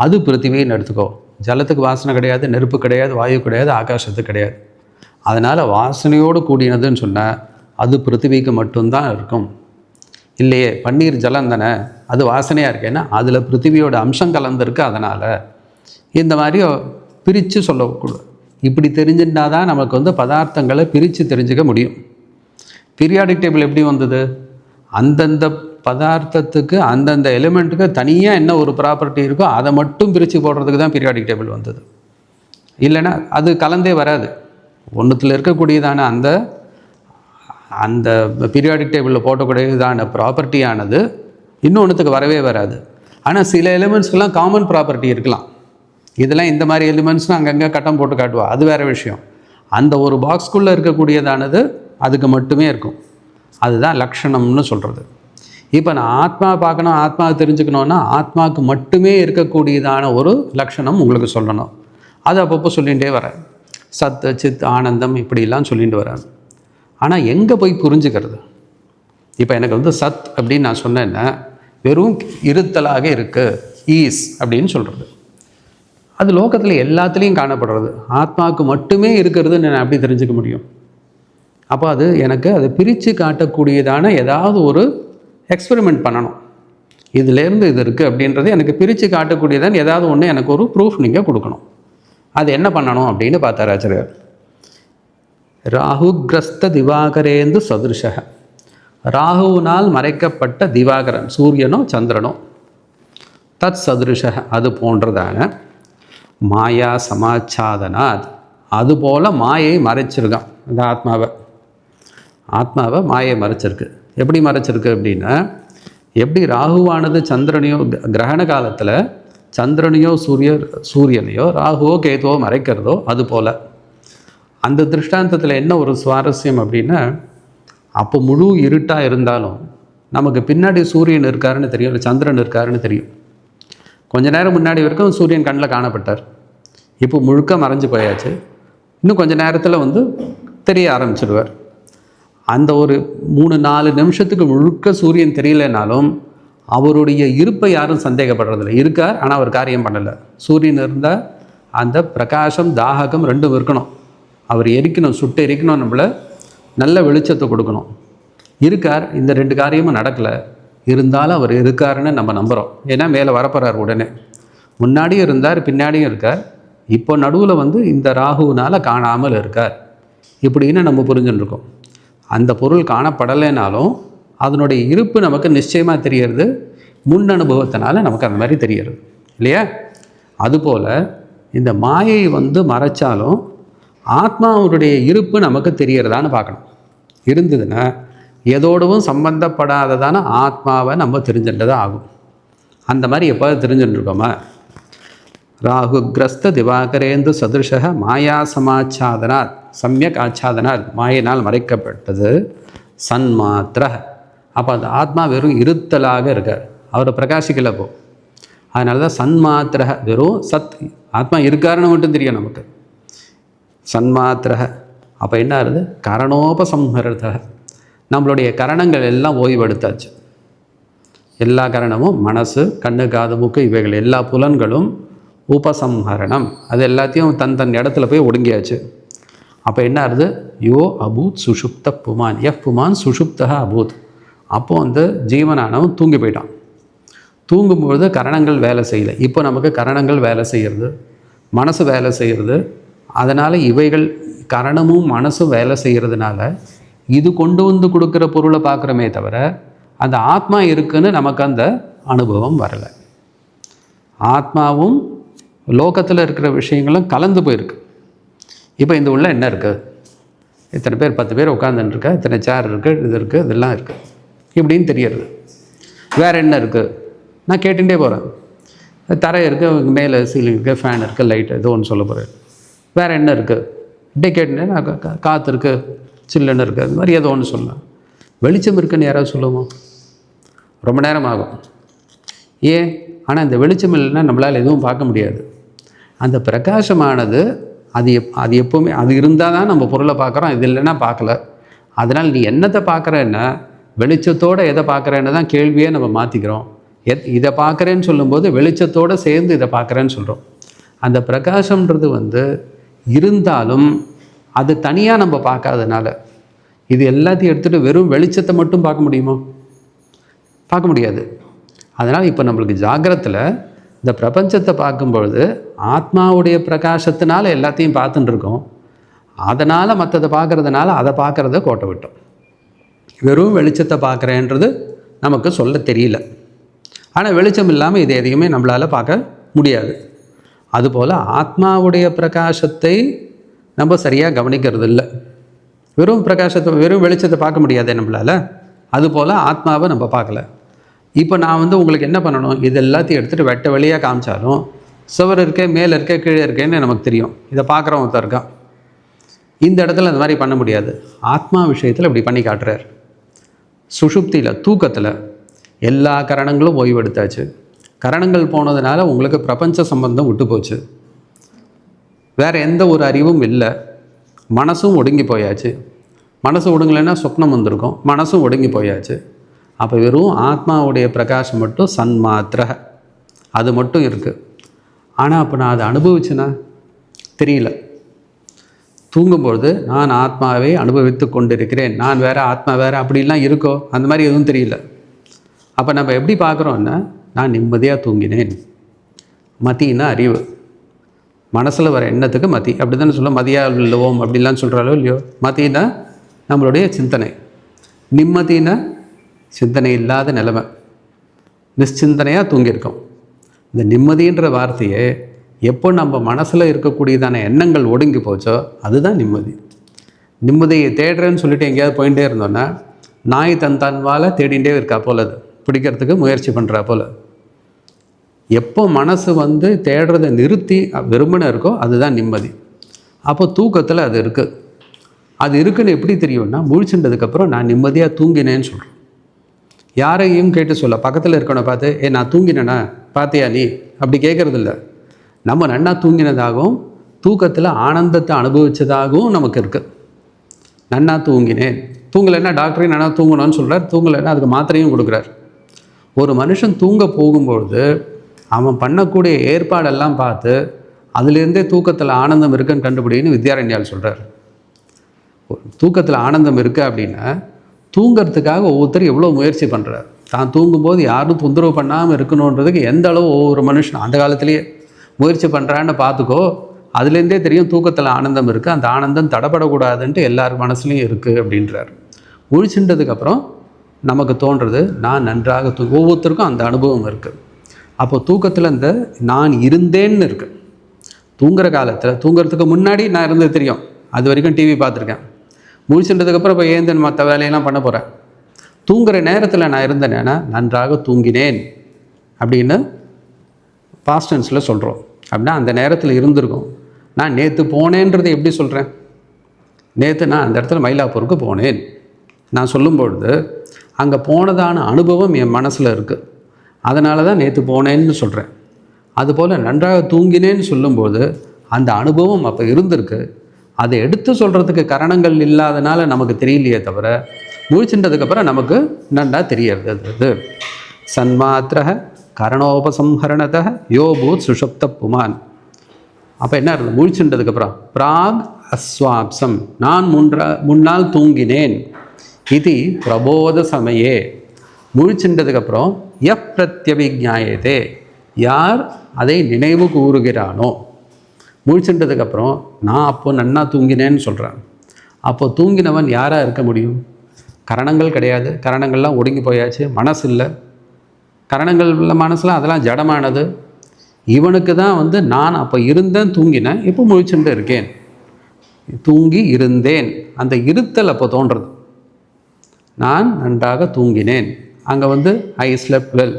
அது பிருத்திவின்னு எடுத்துக்கோ. ஜலத்துக்கு வாசனை கிடையாது, நெருப்பு கிடையாது, வாயு கிடையாது, ஆகாசத்துக்கு கிடையாது. அதனால் வாசனையோடு கூடினதுன்னு சொன்னால் அது பிருத்திவிக்கு மட்டும்தான் இருக்கும். இல்லையே பன்னீர் ஜலம் தானே, அது வாசனையாக இருக்கேன்னா அதில் பிருத்திவியோட அம்சம் கலந்துருக்கு. அதனால் இந்த மாதிரி பிரித்து சொல்லக்கூடாது. இப்படி தெரிஞ்சுட்டா தான் நமக்கு வந்து பதார்த்தங்களை பிரித்து தெரிஞ்சுக்க முடியும். பீரியாடிக் டேபிள் எப்படி வந்தது? அந்தந்த பதார்த்தத்துக்கு அந்தந்த எலிமெண்ட்டுக்கு தனியாக என்ன ஒரு ப்ராப்பர்ட்டி இருக்கோ அதை மட்டும் பிரித்து போடுறதுக்கு தான் பீரியாடிக் டேபிள் வந்தது. இல்லைன்னா அது கலந்தே வராது. ஒன்றுத்தில் இருக்கக்கூடியதான அந்த அந்த பீரியாடிக் டேபிளில் போட்டக்கூடியதான ப்ராப்பர்ட்டியானது இன்னொன்றுத்துக்கு வரவே வராது. ஆனால் சில எலிமெண்ட்ஸ்க்கெலாம் காமன் ப்ராப்பர்ட்டி இருக்கலாம். இதெல்லாம் இந்த மாதிரி எலிமெண்ட்ஸ்னால் அங்கங்கே கட்டம் போட்டு காட்டுவா, அது வேறு விஷயம். அந்த ஒரு பாக்ஸ்குள்ளே இருக்கக்கூடியதானது அதுக்கு மட்டுமே இருக்கும். அதுதான் லக்ஷணம்னு சொல்கிறது. இப்போ நான் ஆத்மா பார்க்கணும், ஆத்மா தெரிஞ்சுக்கணுன்னா ஆத்மாவுக்கு மட்டுமே இருக்கக்கூடியதான ஒரு லக்ஷணம் உங்களுக்கு சொல்லணும். அது அப்பப்போ சொல்லிகிட்டே வரேன். சத் சித் ஆனந்தம் இப்படிலாம் சொல்லிட்டு வரேன். ஆனால் எங்கே போய் புரிஞ்சுக்கிறது? இப்போ எனக்கு வந்து சத் அப்படின்னு நான் சொன்னேன்னா வெறும் இருத்தலாக இருக்குது, ஈஸ் அப்படின்னு சொல்கிறது. அது லோகத்தில் எல்லாத்துலேயும் காணப்படுறது. ஆத்மாவுக்கு மட்டுமே இருக்கிறதுன்னு நான் எப்படி தெரிஞ்சுக்க முடியும்? அப்போ அது எனக்கு அதை பிரித்து காட்டக்கூடியதான ஏதாவது ஒரு எக்ஸ்பெரிமெண்ட் பண்ணணும். இதிலேருந்து இது இருக்குது அப்படின்றது எனக்கு பிரித்து காட்டக்கூடியதான ஏதாவது ஒன்று எனக்கு ஒரு ப்ரூஃப் நீங்கள் கொடுக்கணும். அது என்ன பண்ணணும் அப்படின்னு பார்த்தார் ஆச்சாரியார். ராகுகிரஸ்த திவாகரேந்து சதுருஷக. ராகுவினால் மறைக்கப்பட்ட திவாகரன், சூரியனோ சந்திரனோ, தத் சதுருஷ அது போன்றதான மாயா சமாச்சாதனாத் அதுபோல் மாயை மறைச்சிருக்கான். அந்த ஆத்மாவை மாயை மறைச்சிருக்கு. எப்படி மறைச்சிருக்கு அப்படின்னா, எப்படி ராகுவானது சந்திரனையோ கிரகண காலத்தில் சந்திரனையோ சூரியனையோ ராகுவோ கேதுவோ மறைக்கிறதோ அதுபோல் அந்த திருஷ்டாந்தத்தில் என்ன ஒரு சுவாரஸ்யம் அப்படின்னா, அப்போ முழு இருட்டாக இருந்தாலும் நமக்கு பின்னாடி சூரியன் இருக்காருன்னு தெரியும், இல்லை சந்திரன் இருக்காருன்னு தெரியும். கொஞ்ச நேரம் முன்னாடி வரைக்கும் சூரியன் கண்ணில் காணப்பட்டார், இப்போ முழுக்க மறைஞ்சு போயாச்சு. இன்னும் கொஞ்சம் நேரத்தில் தெரிய ஆரம்பிச்சிடுவார். அந்த ஒரு 3-4 நிமிஷத்துக்கு முழுக்க சூரியன் தெரியலனாலும் அவருடைய இருப்பை யாரும் சந்தேகப்படுறதில்லை. இருக்கார், ஆனால் அவர் காரியம் பண்ணலை. சூரியன் இருந்தால் அந்த பிரகாசம் தாககம் ரெண்டும் இருக்கணும். அவர் எரிக்கணும், சுட்டு எரிக்கணும், நம்மளை நல்ல வெளிச்சத்தை கொடுக்கணும். இருக்கார், இந்த 2 காரியமும் நடக்கலை. இருந்தாலும் அவர் இருக்காருன்னு நம்ம நம்புகிறோம். ஏன்னா மேலே வரப்போகிறார். உடனே முன்னாடியும் இருந்தார், பின்னாடியும் இருக்கார். இப்போ நடுவில் இந்த ராகுவினால் காணாமல் இருக்கார் இப்படின்னு நம்ம புரிஞ்சுட்டுருக்கோம். அந்த பொருள் காணப்படலைனாலும் அதனுடைய இருப்பு நமக்கு நிச்சயமாக தெரியறது, முன் அனுபவத்தினால நமக்கு அந்த மாதிரி தெரியறது இல்லையா? அதுபோல் இந்த மாயை மறைச்சாலும் ஆத்மாவுடைய இருப்பு நமக்கு தெரியறதான்னு பார்க்கணும். இருந்ததுன்னா எதோடவும் சம்பந்தப்படாததான ஆத்மாவை நம்ம தெரிஞ்சுட்டதான் ஆகும். அந்த மாதிரி எப்போ தெரிஞ்சுட்டுருக்கோமா? ராகு கிரஸ்த திவாகரேந்து சதுருஷ மாயா சமாச்சாதனாத் சமயக் ஆச்சாதனாத் மாயினால் மறைக்கப்பட்டது சன்மாத்திர. அப்போ அந்த ஆத்மா வெறும் இருத்தலாக இருக்கார், அவரை பிரகாசிக்கலை. போ அதனால தான் சன்மாத்திர, வெறும் சத் ஆத்மா இருக்காருன்னு மட்டும் தெரியும் நமக்கு. சன்மாத்திர அப்போ என்ன ஆகுது? கரணோபசம்ஹரத, நம்மளுடைய கரணங்கள் எல்லாம் ஓய்வெடுத்தாச்சு. எல்லா கரணமும் மனசு, கண்ணு, காது, மூக்கு இவைகள் எல்லா புலன்களும் உபசம்ஹரணம், அது எல்லாத்தையும் தன் இடத்துல போய் ஒடுங்கியாச்சு. அப்போ என்ன ஆகுது? யோ அபூத் சுஷுப்த புமான், புமான் சுஷுப்தா அபூத். அப்போது ஜீவனானவன் தூங்கி போயிட்டான். தூங்கும்பொழுது கரணங்கள் வேலை செய்யலை. இப்போ நமக்கு கரணங்கள் வேலை செய்கிறது, மனசு வேலை செய்கிறது. அதனால் இவைகள் கரணமும் மனசும் வேலை செய்கிறதுனால இது கொண்டு கொடுக்குற பொருளை பார்க்குறோமே தவிர அந்த ஆத்மா இருக்குன்னு நமக்கு அந்த அனுபவம் வரலை. ஆத்மாவும் லோகத்தில் இருக்கிற விஷயங்களும் கலந்து போயிருக்கு. இப்போ இந்த உள்ள என்ன இருக்குது? இத்தனை பேர் 10 பேர் உட்காந்துருக்கா, இத்தனை சேர் இருக்குது, இது இருக்குது, இதெல்லாம் இருக்குது இப்படின்னு தெரியறது. வேறு என்ன இருக்குது? நான் கேட்டுகிட்டே போகிறேன். தரை இருக்குது, மேலே சீலிங் இருக்குது, ஃபேன் இருக்குது, லைட் ஏதோ ஒன்று சொல்ல போகிறேன். வேறு என்ன இருக்குது? இப்படி கேட்டுனே நான் காற்று இருக்குது, சில்லுன்னு இருக்குது, அது மாதிரி ஏதோ ஒன்று சொல்லலாம். வெளிச்சம் இருக்குன்னு யாராவது சொல்லுவோம்? ரொம்ப நேரம் ஆகும். ஏன்? ஆனால் இந்த வெளிச்சம் இல்லைன்னா நம்மளால் எதுவும் பார்க்க முடியாது. அந்த பிரகாசமானது அது எப்போவுமே அது இருந்தால் தான் நம்ம பொருளை பார்க்குறோம், இது இல்லைன்னா பார்க்கல. அதனால் நீ என்னத்தை பார்க்குறேன்னா வெளிச்சத்தோடு எதை பார்க்குறேன்னு தான் கேள்வியே நம்ம மாற்றிக்கிறோம். இதை பார்க்குறேன்னு சொல்லும்போது வெளிச்சத்தோடு சேர்ந்து இதை பார்க்குறேன்னு சொல்கிறோம். அந்த பிரகாசம்ன்றது இருந்தாலும் அது தனியாக நம்ம பார்க்காதனால இது எல்லாத்தையும் எடுத்துகிட்டு வெறும் வெளிச்சத்தை மட்டும் பார்க்க முடியுமோ? பார்க்க முடியாது. அதனால் இப்போ நம்மளுக்கு ஜாகிரத்தில் இந்த பிரபஞ்சத்தை பார்க்கும்பொழுது ஆத்மாவுடைய பிரகாசத்தினால எல்லாத்தையும் பார்த்துட்டு இருக்கோம். அதனால் மற்றதை பார்க்குறதுனால அதை பார்க்குறத கோட்டை விட்டோம். வெறும் வெளிச்சத்தை பார்க்குறேன்றது நமக்கு சொல்ல தெரியல. ஆனால் வெளிச்சம் இல்லாமல் இது எதையுமே நம்மளால் பார்க்க முடியாது. அதுபோல் ஆத்மாவுடைய பிரகாசத்தை நம்ம சரியாக கவனிக்கிறது இல்லை. வெறும் பிரகாசத்தை வெறும் வெளிச்சத்தை பார்க்க முடியாதே நம்மளால். அதுபோல் ஆத்மாவை நம்ம பார்க்கல. இப்போ நான் உங்களுக்கு என்ன பண்ணணும்? இது எல்லாத்தையும் எடுத்துகிட்டு வெட்ட வெளியாக காமிச்சாலும் சுவர் இருக்கே, மேலே இருக்கே, கீழே இருக்கேன்னு நமக்கு தெரியும். இதை பார்க்குறவன் ஒருத்தர் இருக்கான். இந்த இடத்துல அந்த மாதிரி பண்ண முடியாது. ஆத்மா விஷயத்தில் இப்படி பண்ணி காட்டுறார். சுஷுப்தியில், தூக்கத்தில் எல்லா கரணங்களும் ஓய்வெடுத்தாச்சு. கரணங்கள் போனதுனால உங்களுக்கு பிரபஞ்ச சம்பந்தம் விட்டு போச்சு. வேறு எந்த ஒரு அறிவும் இல்லை. மனசும் ஒடுங்கி போயாச்சு. மனசு ஒடுங்கலைன்னா சொப்னம் வந்திருக்கும். மனசும் ஒடுங்கி போயாச்சு. அப்போ வெறும் ஆத்மாவுடைய பிரகாசம் மட்டும் சன்மாத்திர, அது மட்டும் இருக்குது. ஆனால் அப்போ நான் அதை அனுபவிச்சேன்னா தெரியல. தூங்கும்பொழுது நான் ஆத்மாவை அனுபவித்து கொண்டிருக்கிறேன், நான் வேறு ஆத்மா வேறு அப்படிலாம் இருக்கோ, அந்த மாதிரி எதுவும் தெரியல. அப்போ நம்ம எப்படி பார்க்குறோன்னா, நான் நிம்மதியாக தூங்கினேன். மதினா அறிவு, மனசில் வர எண்ணத்துக்கு மதி, அப்படி தானே சொல்ல, மதியாக இல்லவோம் அப்படிலாம் சொல்கிறாலோ இல்லையோ. மதினா நம்மளுடைய சிந்தனை, நிம்மதினா சிந்தனை இல்லாத நிலைமை, நிச்சிந்தனையாக தூங்கியிருக்கோம். இந்த நிம்மதின்ற வார்த்தையே எப்போ நம்ம மனசில் இருக்கக்கூடியதான எண்ணங்கள் ஒடுங்கி போச்சோ அதுதான் நிம்மதி. நிம்மதியை தேடுறேன்னு சொல்லிட்டு எங்கேயாவது போயிட்டே இருந்தோன்னா நாய் தன்வால் தேடிகிட்டே இருக்கா போல், அது பிடிக்கிறதுக்கு முயற்சி பண்ணுறா போல். எப்போ மனசு தேடுறதை நிறுத்தி வெறுமனை இருக்கோ அதுதான் நிம்மதி. அப்போ தூக்கத்தில் அது இருக்குது. அது இருக்குன்னு எப்படி தெரியும்னா, முழிச்சுட்டதுக்கப்புறம் நான் நிம்மதியாக தூங்கினேன்னு சொல்கிறேன். யாரையும் கேட்டு சொல்ல, பக்கத்தில் இருக்கவனை பார்த்து நான் தூங்கினேனா பார்த்தியா நீ அப்படி கேட்குறதில்ல. நம்ம நன்னா தூங்கினதாகவும் தூக்கத்தில் ஆனந்தத்தை அனுபவித்ததாகவும் நமக்கு இருக்குது. நன்னா தூங்கினேன், தூங்கலைன்னா டாக்டரையும் நன்னா தூங்கணும்னு சொல்கிறார், தூங்கலைன்னா அதுக்கு மாத்திரையும் கொடுக்குறார். ஒரு மனுஷன் தூங்க போகும்பொழுது அவன் பண்ணக்கூடிய ஏற்பாடெல்லாம் பார்த்து அதுலேருந்தே தூக்கத்தில் ஆனந்தம் இருக்குன்னு கண்டுபிடின்னு வித்யாரண்யால் சொல்கிறார். தூக்கத்தில் ஆனந்தம் இருக்குது அப்படின்னா தூங்கிறதுக்காக ஒவ்வொருத்தரும் எவ்வளோ முயற்சி பண்ணுறார். தான் தூங்கும்போது யாரும் தொந்தரவு பண்ணாமல் இருக்கணுன்றதுக்கு எந்த அளவு ஒவ்வொரு மனுஷன் அந்த காலத்திலேயே முயற்சி பண்ணுறான்னு பார்த்துக்கோ. அதுலேருந்தே தெரியும் தூக்கத்தில் ஆனந்தம் இருக்குது, அந்த ஆனந்தம் தடப்படக்கூடாதுன்ட்டு எல்லார் மனசுலையும் இருக்குது அப்படின்றார். முழிச்சுன்றதுக்கப்புறம் நமக்கு தோன்றுறது நான் நன்றாக ஒவ்வொருத்தருக்கும் அந்த அனுபவம் இருக்குது. அப்போ தூக்கத்தில் இந்த நான் இருந்தேன்னு இருக்குது. தூங்குற காலத்தில் தூங்குறதுக்கு முன்னாடி நான் இருந்தது தெரியும், அது வரைக்கும் டிவி பார்த்துருக்கேன். முழிச்சுன்றதுக்கப்புறம் இப்போ ஏந்தன் மற்ற வேலையெல்லாம் பண்ண போகிறேன். தூங்குகிற நேரத்தில் நான் இருந்தேன்னா நன்றாக தூங்கினேன் அப்படின்னு பாஸ்ட் டென்ஸில் சொல்கிறோம். அப்படின்னா அந்த நேரத்தில் இருந்திருக்கும். நான் நேற்று போனேன்றது எப்படி சொல்கிறேன்? நேற்று நான் அந்த இடத்துல மயிலாப்பூருக்கு போனேன் நான் சொல்லும்பொழுது அங்கே போனதான அனுபவம் என் மனசில் இருக்குது. அதனால தான் நேற்று போனேன்னு சொல்கிறேன். அதுபோல் நன்றாக தூங்கினேன்னு சொல்லும்போது அந்த அனுபவம் அப்போ இருந்திருக்கு. அதை எடுத்து சொல்கிறதுக்கு காரணங்கள் இல்லாதனால நமக்கு தெரியலையே தவிர முழிச்சுன்றதுக்கப்புறம் நமக்கு நன்றா தெரியறது. அது சன்மாத்திர கரணோபசம்ஹரணத யோபூத் சுஷப்த புமான். அப்போ என்ன இருந்தது? முழிச்சுன்றதுக்கப்புறம் பிராக் அஸ்வாப்சம், நான் முன்னால் தூங்கினேன். இது பிரபோத சமயே, முழிச்சுன்றதுக்கப்புறம் பிரத்யபிஜாயதே, யார் அதை நினைவு கூறுகிறானோ. முழிச்சுன்றதுக்கப்புறம் நான் அப்போ நன்னா தூங்கினேன்னு சொல்கிறேன். அப்போ தூங்கினவன் யாராக இருக்க முடியும்? கரணங்கள் கிடையாது, கரணங்கள்லாம் ஒடுங்கி போயாச்சு, மனசு இல்லை. கரணங்கள் உள்ள மனசுலாம் அதெல்லாம் ஜடமானது. இவனுக்கு தான் நான் அப்போ இருந்தேன், தூங்கினேன், இப்போ முழிச்சுட்டு இருக்கேன். தூங்கி இருந்தேன், அந்த இருத்தல் அப்போ தோன்றுறது. நான் நன்றாக தூங்கினேன், அங்கே ஐ ஸ்லெப்ட் வெல்.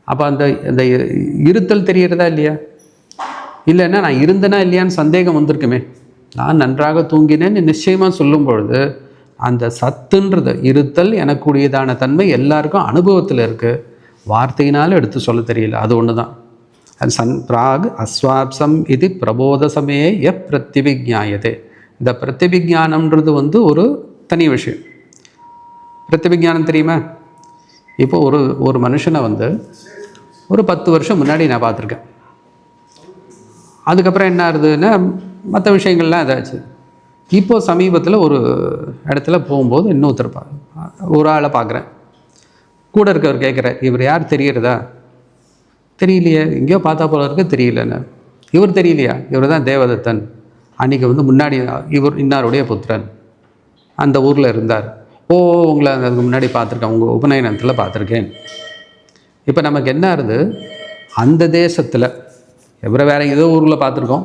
அப்போ அந்த இருத்தல் தெரிகிறதா இல்லையா? இல்லைன்னா நான் இருந்தேனா இல்லையான்னு சந்தேகம் வந்திருக்குமே. நான் நன்றாக தூங்கினேன்னு நிச்சயமாக சொல்லும் பொழுது அந்த சத்துன்றது இருத்தல் எனக்குரியதான தன்மை எல்லாருக்கும் அனுபவத்தில் இருக்குது. வார்த்தையினால் எடுத்து சொல்ல தெரியல, அது ஒன்று தான். சன் பிராக் அஸ்வாப்சம் இது பிரபோத சமயே பிரத்யபிஜாயதே. இந்த பிரத்யபிஜானம்ன்றது ஒரு தனி விஷயம். பிரத்யபிஜானம் தெரியுமா? இப்போ ஒரு மனுஷனை ஒரு 10 வருஷம் முன்னாடி நான் பார்த்துருக்கேன். அதுக்கப்புறம் என்ன ஆகுதுன்னா மற்ற விஷயங்கள்லாம் இதாச்சு. இப்போது சமீபத்தில் ஒரு இடத்துல போகும்போது ஒரு ஆளை பார்க்குறேன். கூட இருக்கவர் கேட்குறார், இவர் யார் தெரிகிறதா? தெரியலையே, எங்கேயோ பார்த்தா போல இருக்கு, தெரியலன்னு. இவர் தெரியலையா? இவர் தான் தேவதத்தன். அன்றைக்கி முன்னாடி இவர் இன்னாருடைய புத்திரன், அந்த ஊரில் இருந்தார். உங்களை அதுக்கு முன்னாடி பார்த்துருக்கேன், உங்கள் உபநயனத்தில் பார்த்துருக்கேன். இப்போ நமக்கு என்ன ஆகுது? அந்த தேசத்தில் வேறு ஏதோ ஊரில் பார்த்துருக்கோம்,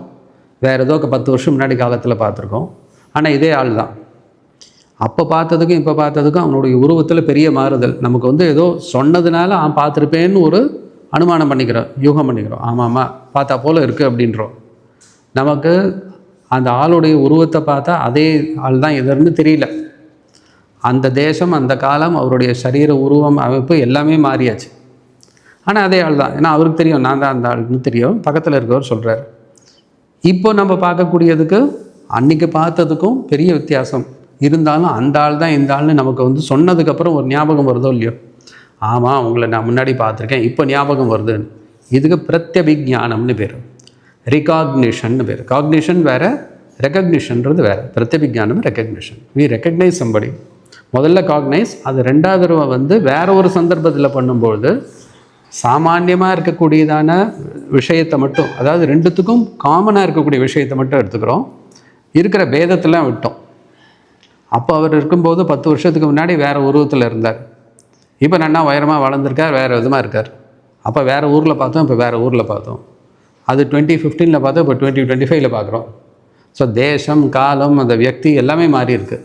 வேறு ஏதோ 10 வருஷம் முன்னாடி காலத்தில் பார்த்துருக்கோம். ஆனால் இதே ஆள் தான். அப்போ பார்த்ததுக்கும் இப்போ பார்த்ததுக்கும் அவனுடைய உருவத்தில் பெரிய மாறுதல். நமக்கு ஏதோ சொன்னதுனால பார்த்துருப்பேன்னு ஒரு அனுமானம் பண்ணிக்கிறோம், யூகம் பண்ணிக்கிறோம். ஆமாம்மா பார்த்தா போல் இருக்குது அப்படின்றோம். நமக்கு அந்த ஆளுடைய உருவத்தை பார்த்தா அதே ஆள் தான் எதுன்னு தெரியல. அந்த தேசம், அந்த காலம், அவருடைய சரீர உருவம், அமைப்பு எல்லாமே மாறியாச்சு. ஆனால் அதே ஆள் தான். ஏன்னா அவருக்கு தெரியும் நான் தான் அந்த ஆள்னு தெரியும். பக்கத்தில் இருக்கவர் சொல்கிறார். இப்போ நம்ம பார்க்கக்கூடியதுக்கு அன்றைக்கி பார்த்ததுக்கும் பெரிய வித்தியாசம் இருந்தாலும் அந்த ஆள் தான் இந்த ஆள்னு நமக்கு சொன்னதுக்கப்புறம் ஒரு ஞாபகம் வருதோ இல்லையோ, ஆமாம் உங்களை நான் முன்னாடி பார்த்துருக்கேன், இப்போ ஞாபகம் வருதுன்னு. இதுக்கு பிரத்யபிஜானம்னு பேர், ரிகாக்னிஷன்னு பேர். காக்னிஷன் வேறு, ரெக்கக்னிஷன்றது வேறு. பிரத்யபிஜானம் ரெக்கக்னிஷன். We recognise somebody. முதல்ல காக்னைஸ், அது ரெண்டாவது தடவை வேறு ஒரு சந்தர்ப்பத்தில் பண்ணும்பொழுது சாமான்யமாக இருக்கக்கூடியதான விஷயத்தை மட்டும், அதாவது ரெண்டுத்துக்கும் காமனாக இருக்கக்கூடிய விஷயத்தை மட்டும் எடுத்துக்கிறோம், இருக்கிற பேதத்தெல்லாம் விட்டோம். அப்போ அவர் இருக்கும்போது 10 வருஷத்துக்கு முன்னாடி வேறு உருவத்தில் இருந்தார். இப்போ நன்னா உயரமாக வளர்ந்துருக்கார், வேறு விதமாக இருக்கார். அப்போ வேறு ஊரில் பார்த்தோம், இப்போ வேறு ஊரில் பார்த்தோம். அது 2015 பார்த்தோம், இப்போ 2025 பார்க்குறோம். ஸோ தேசம், காலம், அந்த வியக்தி எல்லாமே மாறி இருக்கு.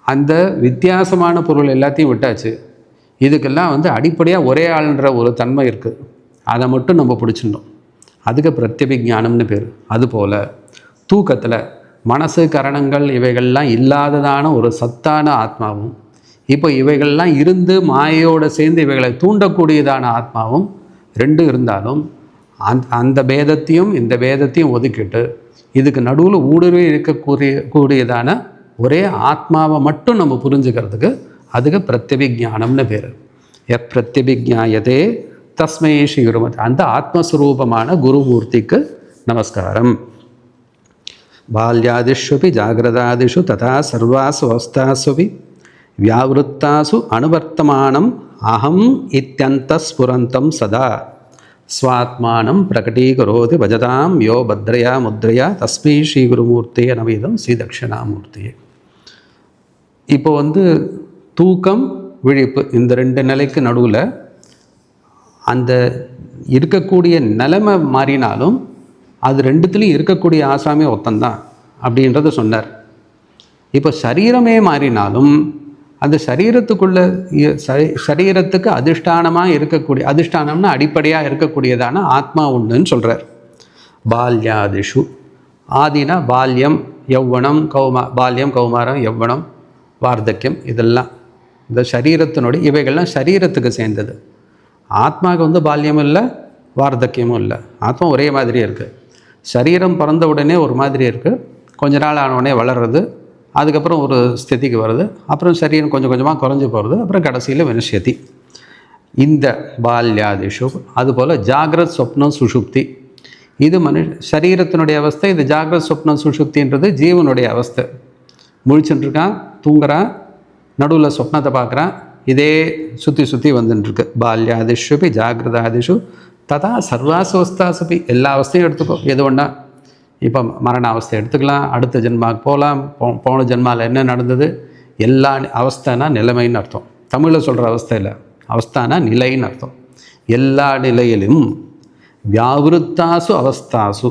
அந்த வித்தியாசமான பொருள் எல்லாத்தையும் விட்டாச்சு. இதுக்கெல்லாம் அடிப்படையாக ஒரே ஆளுன்ற ஒரு தன்மை இருக்குது. அதை மட்டும் நம்ம பிடிச்சிட்டோம். அதுக்கு பிரத்யபிஞானம்னு பேர். அதுபோல் தூக்கத்தில் மனசு, கரணங்கள் இவைகள்லாம் இல்லாததான ஒரு சத்தான ஆத்மாவும், இப்போ இவைகள்லாம் இருந்து மாயையோடு சேர்ந்து இவைகளை தூண்டக்கூடியதான ஆத்மாவும் ரெண்டு இருந்தாலும் அந்த பேதத்தையும் இந்த பேதத்தையும் ஒதுக்கிட்டு இதுக்கு நடுவில் ஊடுருவி இருக்கக்கூடியதான ஒரே ஆத்மாவை மட்டும் நம்ம புரிஞ்சுக்கிறதுக்கு அதுக்கு பிரத்யபிஞானம்னு பேர். பிரத்யபிஞாயதே தஸ்மை ஸ்ரீ குருமதி. அந்த ஆத்மஸ்வரூபமான குருமூர்த்திக்கு நமஸ்காரம். பால்யாதிஷ்வபி ஜாகிரதாதிஷு ததா சர்வாசு அவஸ்தாஸ்வபி வியாவிருத்தாசு அனுவர்த்தமானம் அகம் இத்யந்தஸ்புரந்தம் சதா ஸ்வாத்மானம் பிரகடீகரோதி பஜதாம் யோ பத்ரயா முத்ரையா தஸ்மை ஸ்ரீ குருமூர்த்தியே நமீதம் ஸ்ரீ தட்சிணாமூர்த்தியே. இப்போ தூக்கம், விழிப்பு, இந்த ரெண்டு நிலைக்கு நடுவில் அந்த இருக்கக்கூடிய நிலைமை மாறினாலும் அது ரெண்டுத்துலேயும் இருக்கக்கூடிய ஆசாமி ஒத்தந்தான் அப்படின்றத சொன்னார். இப்போ சரீரமே மாறினாலும் அந்த சரீரத்துக்குள்ள சரீரத்துக்கு அதிஷ்டானமாக இருக்கக்கூடிய, அதிஷ்டானம்னா அடிப்படையாக இருக்கக்கூடியதான ஆத்மா உண்டுன்னு சொல்கிறார். பால்யாதிஷு, ஆதினா பால்யம், யௌவனம், பால்யம், கௌமாரம், யௌவனம், வார்த்தக்கியம், இதெல்லாம் இந்த சரீரத்தினுடைய இவைகள்லாம் சரீரத்துக்கு சேர்ந்தது. ஆத்மாவுக்கு பால்யமும் இல்லை, வார்த்தக்கியமும் இல்லை. ஆத்மா ஒரே மாதிரி இருக்குது. சரீரம் பிறந்த உடனே ஒரு மாதிரி இருக்குது, கொஞ்ச நாள் ஆனவுடனே வளர்றது, அதுக்கப்புறம் ஒரு ஸ்திதிக்கு வருது, அப்புறம் சரீரம் கொஞ்சம் கொஞ்சமாக குறைஞ்சி போகிறது, அப்புறம் கடைசியில் வினஷ்யதி. இந்த பால்யாதிஷு, அதுபோல் ஜாகிரத், சொப்னம், சுஷுப்தி, இது சரீரத்தினுடைய அவஸ்தை. இது ஜாகிரத், சொப்னம், சுஷுப்தின்றது ஜீவனுடைய அவஸ்தை. முழிச்சுட்டுருக்கான், தூங்குறான், நடுவில் சொப்னத்தை பார்க்குறான், இதே சுற்றி சுற்றி வந்துட்டுருக்கு. பால்யாதிஷுபி ஜாகிரதாதிஷு ததா சர்வாசவஸ்தாசுபி, எல்லா அவஸ்தையும் எடுத்துக்கோ. எது ஒன்றா இப்போ மரண அவஸ்தை எடுத்துக்கலாம், அடுத்த ஜென்மாவுக்கு போகலாம், போன ஜென்மாவில் என்ன நடந்தது, எல்லா அவஸ்தைனா நிலைமைன்னு அர்த்தம். தமிழில் சொல்கிற அவஸ்தை இல்லை, அவஸ்தானா நிலைன்னு அர்த்தம். எல்லா நிலையிலும் வியாவிருத்தாசு அவஸ்தாசு,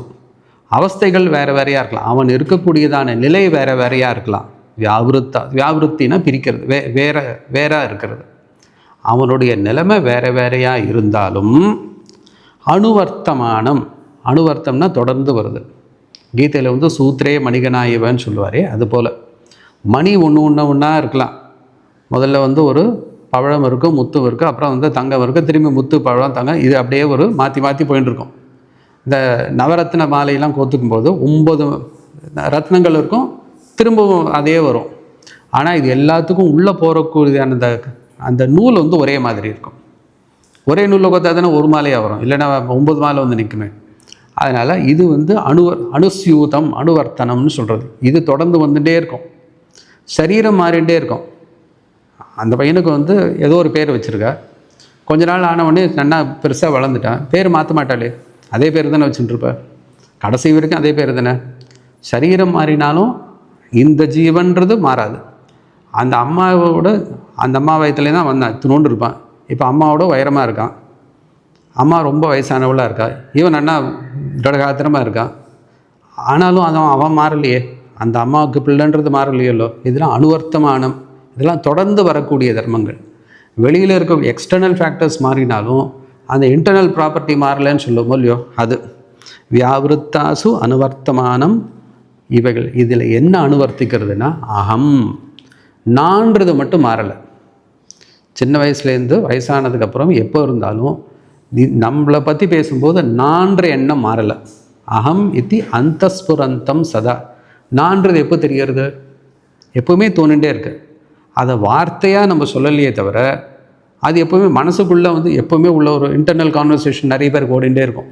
அவஸ்தைகள் வேறு வேறையாக இருக்கலாம், அவன் இருக்கக்கூடியதான நிலை வேறு வேறையாக இருக்கலாம். வியாவிருத்தினா பிரிக்கிறது, வேறாக இருக்கிறது. அவனுடைய நிலைமை வேறு வேறையாக இருந்தாலும் அனுவர்த்தமானம், அனுவர்த்தம்னா தொடர்ந்து வருது. கீதையில் சூத்திரே மணிகனாயவன்னு சொல்லுவாரே, அதுபோல் மணி ஒன்றா இருக்கலாம். முதல்ல ஒரு பழம் இருக்கும், முத்து இருக்குது, அப்புறம் தங்கம் இருக்குது, திரும்பி முத்து, பழம், தங்கம், இது அப்படியே மாற்றி மாற்றி போயின்னு இருக்கும். இந்த நவரத்ன மாலையெல்லாம் கோத்துக்கும் போது 9 ரத்னங்கள் இருக்கும், திரும்பவும் அதே வரும். ஆனால் இது எல்லாத்துக்கும் உள்ளே போகக்கூடிய அந்த நூல் ஒரே மாதிரி இருக்கும். ஒரே நூலில் கோத்தா தானே ஒரு மாலையாக வரும், இல்லைன்னா 9 மாலை நிற்குமே. அதனால் இது அனுஸ்யூதம், அனுவர்த்தனம்னு சொல்கிறது. இது தொடர்ந்து வந்துகிட்டே இருக்கும். சரீரம் மாறிகிட்டே இருக்கும். அந்த பையனுக்கு ஏதோ ஒரு பேர் வச்சுருக்கா, கொஞ்ச நாள் ஆனவுடனே நன்னா பெருசாக வளர்ந்துட்டான், பேர் மாற்ற மாட்டாளே, அதே பேர் தானே வச்சுட்டுருப்ப, கடைசி வரைக்கும் அதே பேர் தானே. சரீரம் மாறினாலும் இந்த ஜீவன்றது மாறாது. அந்த அம்மா வயத்துலேயே தான் வந்தான், இத்தினோண்டு இருப்பான். இப்போ அம்மாவோட உயரமாக இருக்கான், அம்மா ரொம்ப வயசானவளாக இருக்கா, இவன் அண்ணா கடகாத்திரமாக இருக்கான். ஆனாலும் அவன் மாறலையே, அந்த அம்மாவுக்கு பிள்ளைன்றது மாறலையோ. இதெல்லாம் அனுவர்த்தமானம், இதெல்லாம் தொடர்ந்து வரக்கூடிய தர்மங்கள். வெளியில் இருக்க எக்ஸ்டர்னல் ஃபேக்டர்ஸ் மாறினாலும் அந்த இன்டர்னல் ப்ராப்பர்ட்டி மாறலைன்னு சொல்லுவோம் இல்லையோ, அது வியாவிருத்தாசு அனுவர்த்தமானம். இவைகள் இதில் என்ன அனுவர்த்திக்கிறதுனா அகம், நான்றது மட்டும் மாறலை. சின்ன வயசுலேருந்து வயசானதுக்கப்புறம் எப்போ இருந்தாலும் நம்மளை பற்றி பேசும்போது நான்ற எண்ணம் மாறலை. அகம் இத்தி அந்தஸ்புரந்தம் சதா. நான்றது எப்போ தெரிகிறது, எப்போவுமே தோணிகிட்டே இருக்கு. அதை வார்த்தையாக நம்ம சொல்லலையே தவிர அது எப்போவுமே மனசுக்குள்ளே எப்போவுமே உள்ள ஒரு இன்டர்னல் கான்வர்சேஷன் நிறைய பேருக்கு ஓடிகிட்டே இருக்கும்.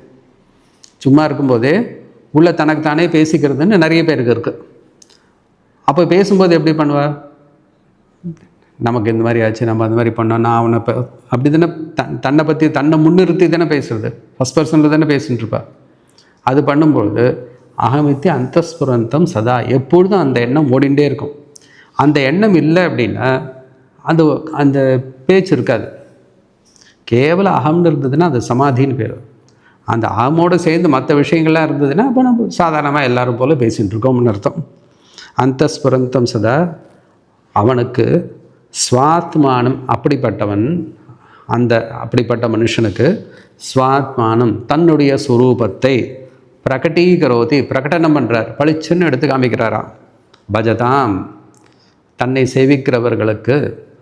சும்மா இருக்கும்போதே உள்ள தனக்கு தானே பேசிக்கிறதுன்னு நிறைய பேருக்கு இருக்குது. அப்போ பேசும்போது எப்படி பண்ணுவா, நமக்கு இந்த மாதிரி ஆச்சு, நம்ம அந்த மாதிரி பண்ணோம், நான் அவனை அப்படி தானே தன்னை பற்றி தன்னை முன்னிறுத்தி தானே பேசுகிறது, ஃபஸ்ட் பர்சனில் தானே பேசிகிட்டு இருப்பா. அது பண்ணும்பொழுது அகமித்தி அந்தஸ்புரந்தம் சதா, எப்பொழுதும் அந்த எண்ணம் ஓடிண்டே இருக்கும். அந்த எண்ணம் இல்லை அப்படின்னா அந்த பேச்சு இருக்காது. கேவல அகம்னு இருந்ததுன்னா அது சமாதின்னு பேர். அந்த அகமோடு சேர்ந்து மற்ற விஷயங்கள்லாம் இருந்ததுன்னா அப்போ நம்ம சாதாரணமாக எல்லோரும் போல் பேசிகிட்டு இருக்கோம்னு அர்த்தம். அந்தஸ்புரந்தம் சதா, அவனுக்கு ஸ்வாத்மானம், அப்படிப்பட்டவன், அப்படிப்பட்ட மனுஷனுக்கு ஸ்வாத்மானம் தன்னுடைய ஸ்வரூபத்தை பிரகட்டீகரோதி, பிரகடனம் பண்ணுறார், பளிச்சுன்னு எடுத்து காமிக்கிறாராம். பஜதாம், தன்னை சேவிக்கிறவர்களுக்கு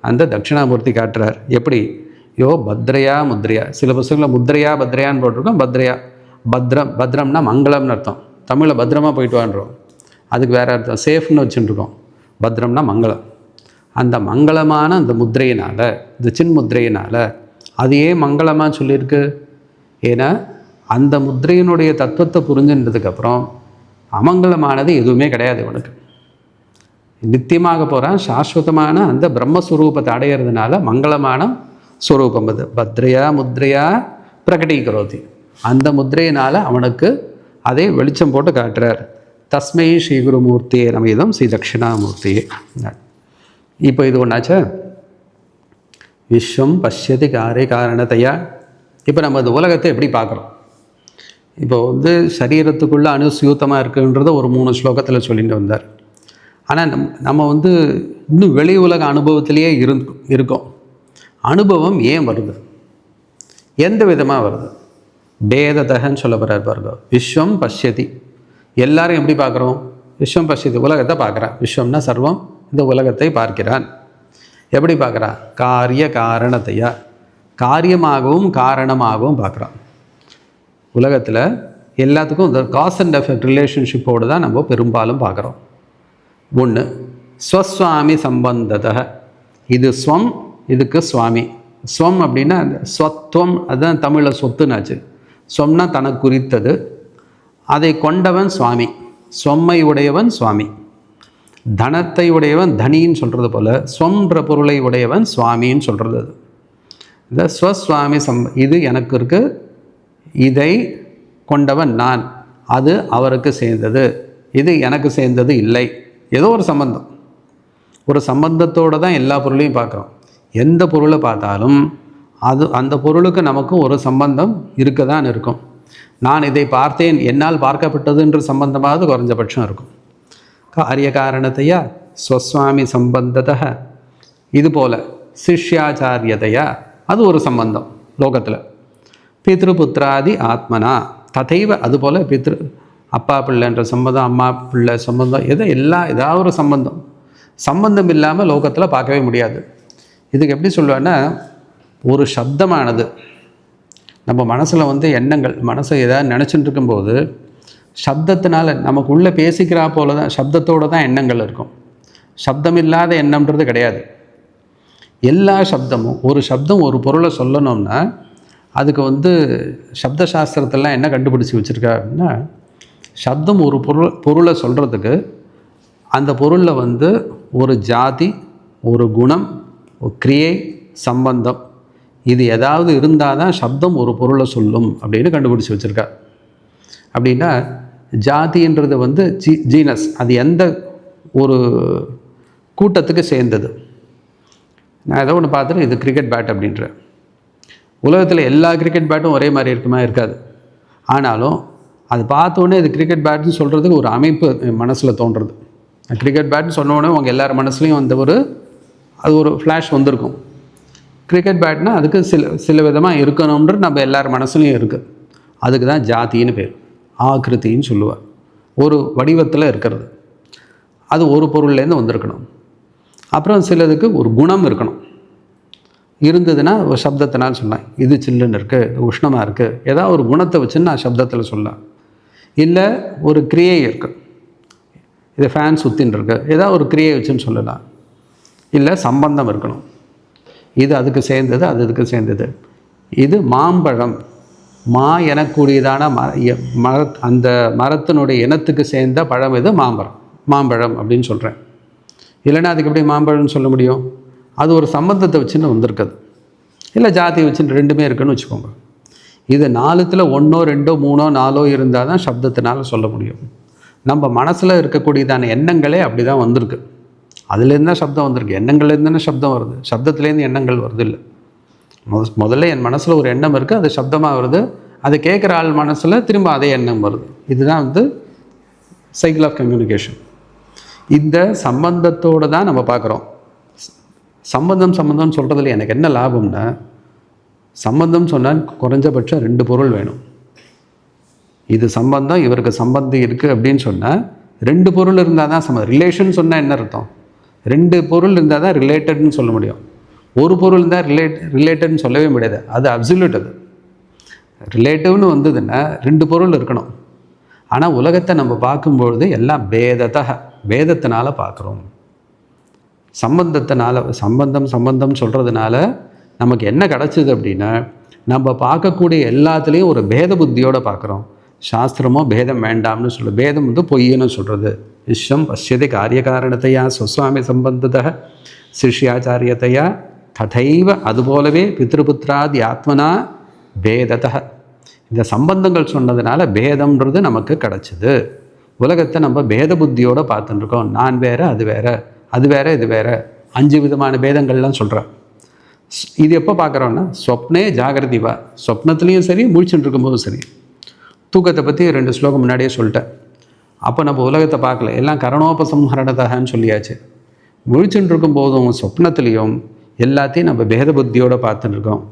அந்த தட்சிணாமூர்த்தி காட்டுறார். எப்படி? யோ பத்ரையா முத்ரையா, சில புத்தகங்களில் முத்ரையா பத்ரையான்னு போட்டிருக்கோம். பத்ரையா, பத்ரம்னா மங்களம்னு அர்த்தம். தமிழில் பத்திரமாக போயிட்டு வான்றோம், அதுக்கு வேறு அர்த்தம் சேஃப்னு வச்சுட்டுருக்கோம். பத்ரம்னா மங்களம். அந்த மங்களமான அந்த முத்திரையினால், இந்த சின்முத்திரையினால் அது ஏன் மங்களமாக சொல்லியிருக்கு? ஏன்னா அந்த முத்திரையினுடைய தத்துவத்தை புரிஞ்சுன்றதுக்கப்புறம் அமங்கலமானது எதுவுமே கிடையாது இவனுக்கு. நித்தியமாக போகிறான், சாஸ்வதமான அந்த பிரம்மஸ்வரூபத்தை அடையிறதுனால மங்களமான ஸ்வரூபம் அது. பத்ரையா முத்ரையா பிரகடீகரோதி, அந்த முத்திரையினால் அவனுக்கு அதே வெளிச்சம் போட்டு காட்டுறார். தஸ்மை ஸ்ரீ குருமூர்த்தியே நமீதம் ஸ்ரீ தட்சிணாமூர்த்தியே. இப்போ இது ஒன்றாச்சா? விஸ்வம் பஷ்யதி காரணத்தையா. இப்போ நம்ம இந்த உலகத்தை எப்படி பார்க்குறோம்? இப்போ சரீரத்துக்குள்ளே அணுசியூத்தமாக இருக்குன்றத ஒரு 3 ஸ்லோகத்தில் சொல்லிட்டு வந்தார். ஆனால் நம்ம இன்னும் வெளி உலக அனுபவத்திலேயே இருக்கோம். அனுபவம் ஏன் வருது? எந்த விதமாக வருது? பேததகன்னு சொல்ல போகிறார் பாருங்க. விஸ்வம் பஷ்யதி, எல்லாரும் எப்படி பார்க்குறோம்? விஸ்வம் பஷ்யதி, உலகத்தை பார்க்குறான். விஸ்வம்னா சர்வம், இந்த உலகத்தை பார்க்கிறான். எப்படி பார்க்குறான்? காரிய காரணத்தையா, காரியமாகவும் காரணமாகவும் பார்க்குறான். உலகத்தில் எல்லாத்துக்கும் இந்த காஸ் அண்ட் எஃபெக்ட் ரிலேஷன்ஷிப்போடு தான் நம்ம பெரும்பாலும் பார்க்குறோம். ஒன்று ஸ்வஸ்வாமி சம்பந்தத, இது ஸ்வம், இதுக்கு சுவாமி. ஸ்வம் அப்படின்னா ஸ்வத்வம், அதுதான் தமிழில் சொத்துனாச்சு. ஸ்வம்னா தனக்கு குறித்தது, அதை கொண்டவன் சுவாமி. ஸ்வம்மை உடையவன் சுவாமி. தனத்தை உடையவன் தனின்னு சொல்கிறது போல் ஸ்வம்ன்ற பொருளை உடையவன் சுவாமின்னு சொல்கிறது. அது இந்த ஸ்வஸ்வாமி இது எனக்கு இருக்குது, இதை கொண்டவன் நான், அது அவருக்கு சேர்ந்தது, இது எனக்கு சேர்ந்தது இல்லை. ஏதோ ஒரு சம்பந்தம், ஒரு சம்பந்தத்தோடு தான் எல்லா பொருளையும் பார்க்குறோம். எந்த பொருளை பார்த்தாலும் அந்த பொருளுக்கு நமக்கும் ஒரு சம்பந்தம் இருக்க தான் இருக்கும். நான் இதை பார்த்தேன், என்னால் பார்க்கப்பட்டதுன்ற சம்பந்தமாவது குறைஞ்சபட்சம் இருக்கும். காரிய காரணத்தையா ஸ்வஸ்வாமி சம்பந்தத, இதுபோல் சிஷ்யாச்சாரியதையா, அது ஒரு சம்பந்தம் லோகத்தில். பித்ருபுத்திராதி ஆத்மனா ததைவ, அதுபோல் அப்பா பிள்ளைன்ற சம்பந்தம், அம்மா பிள்ளை சம்பந்தம், ஏதாவது ஒரு சம்பந்தம் இல்லாமல் லோகத்தில் பார்க்கவே முடியாது. இதுக்கு எப்படி சொல்லுவேன்னா, ஒரு சப்தமானது நம்ம மனசில் எண்ணங்கள், மனசை ஏதாவது நினச்சிட்டு இருக்கும்போது சப்தத்தினால நமக்குள்ளே பேசிக்கிறா போல தான், சப்தத்தோடு தான் எண்ணங்கள் இருக்கும். சப்தம் இல்லாத எண்ணம்ன்றது கிடையாது. எல்லா சப்தமும், ஒரு சப்தம் ஒரு பொருளை சொல்லணும்னா அதுக்கு சப்தசாஸ்திரத்தெல்லாம் என்ன கண்டுபிடிச்சி வச்சுருக்கா அப்படின்னா, சப்தம் ஒரு பொருளை சொல்கிறதுக்கு அந்த பொருளில் ஒரு ஜாதி, ஒரு குணம், ஒரு கிரியை, சம்பந்தம், இது ஏதாவது இருந்தால் தான் சப்தம் ஒரு பொருளை சொல்லும் அப்படின்னு கண்டுபிடிச்சி வச்சுருக்கா. அப்படின்னா ஜாதின்றது ஜீனஸ், அது எந்த ஒரு கூட்டத்துக்கு சேர்ந்தது. நான் ஏதோ ஒன்று பார்த்துட்டு இது கிரிக்கெட் பேட் அப்படின்ற, உலகத்தில் எல்லா கிரிக்கெட் பேட்டும் ஒரே மாதிரி இருக்குமா? இருக்காது. ஆனாலும் அது பார்த்தோன்னே இது கிரிக்கெட் பேட்னு சொல்கிறதுக்கு ஒரு அமைப்பு மனசில் தோன்றுறது. கிரிக்கெட் பேட்னு சொன்னோடனே உங்கள் எல்லார் மனசுலையும் அது ஒரு ஃப்ளாஷ் வந்திருக்கும். கிரிக்கெட் பேட்னால் அதுக்கு சில விதமாக இருக்கணும்ன்ற நம்ம எல்லார் மனசுலையும் இருக்குது. அதுக்கு தான் ஜாதின்னு பேர். ஆகிருத்தின்னு சொல்லுவார். ஒரு வடிவத்தில் இருக்கிறது, அது ஒரு பொருள்லேருந்து வந்திருக்கணும். அப்புறம் சிலதுக்கு ஒரு குணம் இருக்கணும். இருந்ததுன்னா ஒரு சப்தத்தினால் சொல்லலாம், இது சில்லுன்னு இருக்குது, இது உஷ்ணமாக இருக்குது, ஏதாவது ஒரு குணத்தை வச்சுன்னு நான் சப்தத்தில் சொல்லலாம். இல்லை ஒரு கிரியை இருக்குது, இது ஃபேன் சுற்றின்னு இருக்குது, ஏதாவது ஒரு கிரியை வச்சுன்னு சொல்லலாம். இல்லை சம்பந்தம் இருக்கணும், இது அதுக்கு சேர்ந்தது, அது இதுக்கு சேர்ந்தது. இது மாம்பழம், மா எனக்கூடியதான அந்த மரத்தினுடைய இனத்துக்கு சேர்ந்த பழம் இது மாம்பழம் அப்படின்னு சொல்கிறேன். இல்லைன்னா அதுக்கு எப்படி மாம்பழம்னு சொல்ல முடியும்? அது ஒரு சம்பந்தத்தை வச்சுன்னு வந்திருக்குது. இல்லை ஜாதியை வச்சுன்னு ரெண்டுமே இருக்குன்னு வச்சுக்கோங்க. இது 4த்தில் 1, 2, 3, 4 இருந்தால் தான் சப்தத்தினால சொல்ல முடியும். நம்ம மனசில் இருக்கக்கூடியதான எண்ணங்களே அப்படி தான் வந்திருக்கு. அதுலேருந்து தான் சப்தம் வந்திருக்கு. எண்ணங்கள்லேருந்து தானே சப்தம் வருது, சப்தத்துலேருந்து எண்ணங்கள் வருது இல்லை. முதல்ல என் மனசில் ஒரு எண்ணம் இருக்குது, அது சப்தமாக வருது, அதை கேட்குற ஆள் மனசில் திரும்ப அதே எண்ணம் வருது. இதுதான் வந்து சைக்கிள் ஆஃப் கம்யூனிகேஷன். இந்த சம்பந்தத்தோடு தான் நம்ம பார்க்குறோம். சம்பந்தம் சொல்கிறதுல எனக்கு என்ன லாபம்னா, சம்பந்தம் சொன்னால் குறைஞ்சபட்சம் 2 பொருள் வேணும். இது சம்பந்தம், இவருக்கு சம்பந்தம் இருக்குது அப்படின்னு சொன்னால் 2 பொருள் இருந்தால் தான் சம்பந்தம். ரிலேஷன் சொன்னால் என்ன அர்த்தம்? 2 பொருள் இருந்தால் தான் ரிலேட்டட்னு சொல்ல முடியும். ஒரு பொருள் இருந்தால் ரிலேட்டட்னு சொல்லவே முடியாது. அது அப்சல்யூட். அது ரிலேட்டிவ்னு வந்ததுன்னா 2 பொருள் இருக்கணும். ஆனால் உலகத்தை நம்ம பார்க்கும்பொழுது எல்லாம் பேதத்தினால பார்க்குறோம். சம்பந்தம் சொல்கிறதுனால நமக்கு என்ன கிடச்சிது அப்படின்னா, நம்ம பார்க்கக்கூடிய எல்லாத்துலேயும் ஒரு பேத புத்தியோடு பார்க்குறோம். சாஸ்திரமோ பேதம் வேண்டாம்னு சொல்லு. பேதம் வந்து பொய்யன்னு சொல்கிறது. விஸ்வம் பசியதை காரியகாரணத்தையா சுவாமி சம்பந்தத சிஷ்யாச்சாரியத்தையா ததைவ, அதுபோலவே பித்ருபுத்திராதி ஆத்மனா பேதத. இந்த சம்பந்தங்கள் சொன்னதுனால பேதம்ன்றது நமக்கு கிடச்சிது. உலகத்தை நம்ம பேத புத்தியோடு பார்த்துட்டுருக்கோம். நான் வேறு, அது வேறு, அது வேறு, இது வேறு, 5 விதமான பேதங்கள்லாம் சொல்கிறேன். இது எப்போ பார்க்குறோன்னா, சொப்னே ஜாகிரதிவா, சொப்னத்துலேயும் சரி, முழிச்சுட்டு இருக்கும்போதும் சரி. தூக்கத்தை பற்றி 2 ஸ்லோகம் முன்னாடியே சொல்லிட்டேன். அப்போ நம்ம உலகத்தை பார்க்கல, எல்லாம் கரணோபசம்ஹரணதகன்னு சொல்லியாச்சு. முழிச்சுட்டு இருக்கும்போதும் சொப்னத்துலேயும் எல்லாத்தையும் நம்ம பேத புத்தியோடு பார்த்துட்டுருக்கோம்.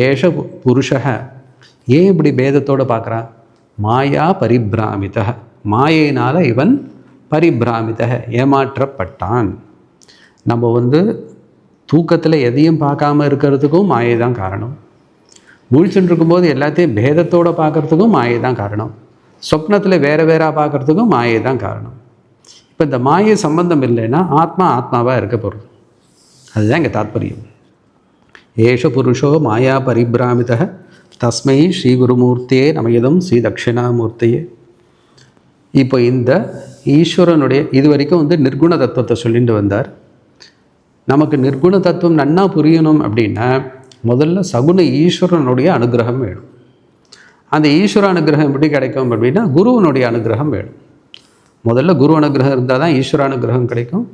ஏஷ புருஷக, ஏன் இப்படி பேதத்தோடு பார்க்குறான்? மாயா பரிபிராமித, மாயினால் இவன் பரிபிராமித, ஏமாற்றப்பட்டான். நம்ம வந்து தூக்கத்தில் எதையும் பார்க்காம இருக்கிறதுக்கும் மாயை தான் காரணம். முழிச்சுட்டு இருக்கும்போது எல்லாத்தையும் பேதத்தோடு பார்க்குறதுக்கும் மாயை தான் காரணம். சொப்னத்தில் வேறு வேறாக பார்க்குறதுக்கும் மாயை தான் காரணம். இப்போ இந்த மாயை சம்பந்தம் இல்லைன்னா ஆத்மாவாக இருக்க போகிறது. அதுதான் இங்கே தாத்பரியம். ஏஷ புருஷோ மாயா பரிபிராமித தஸ்மை ஸ்ரீ குருமூர்த்தியே நமயதும் ஸ்ரீ தட்சிணாமூர்த்தியே. இப்போ இந்த ஈஸ்வரனுடைய இது வரைக்கும் வந்து நிர்குண தத்துவத்தை சொல்லிட்டு வந்தார். நமக்கு நிர்குண தத்துவம் நன்னா புரியணும் அப்படின்னா முதல்ல சகுன ஈஸ்வரனுடைய அனுகிரகம் வேணும். அந்த ஈஸ்வர அனுகிரகம் எப்படி கிடைக்கும் அப்படின்னா குருவனுடைய அனுகிரகம் வேணும். முதல்ல குரு அனுகிரகம் இருந்தால் தான் ஈஸ்வர அனுகிரகம் கிடைக்கும்.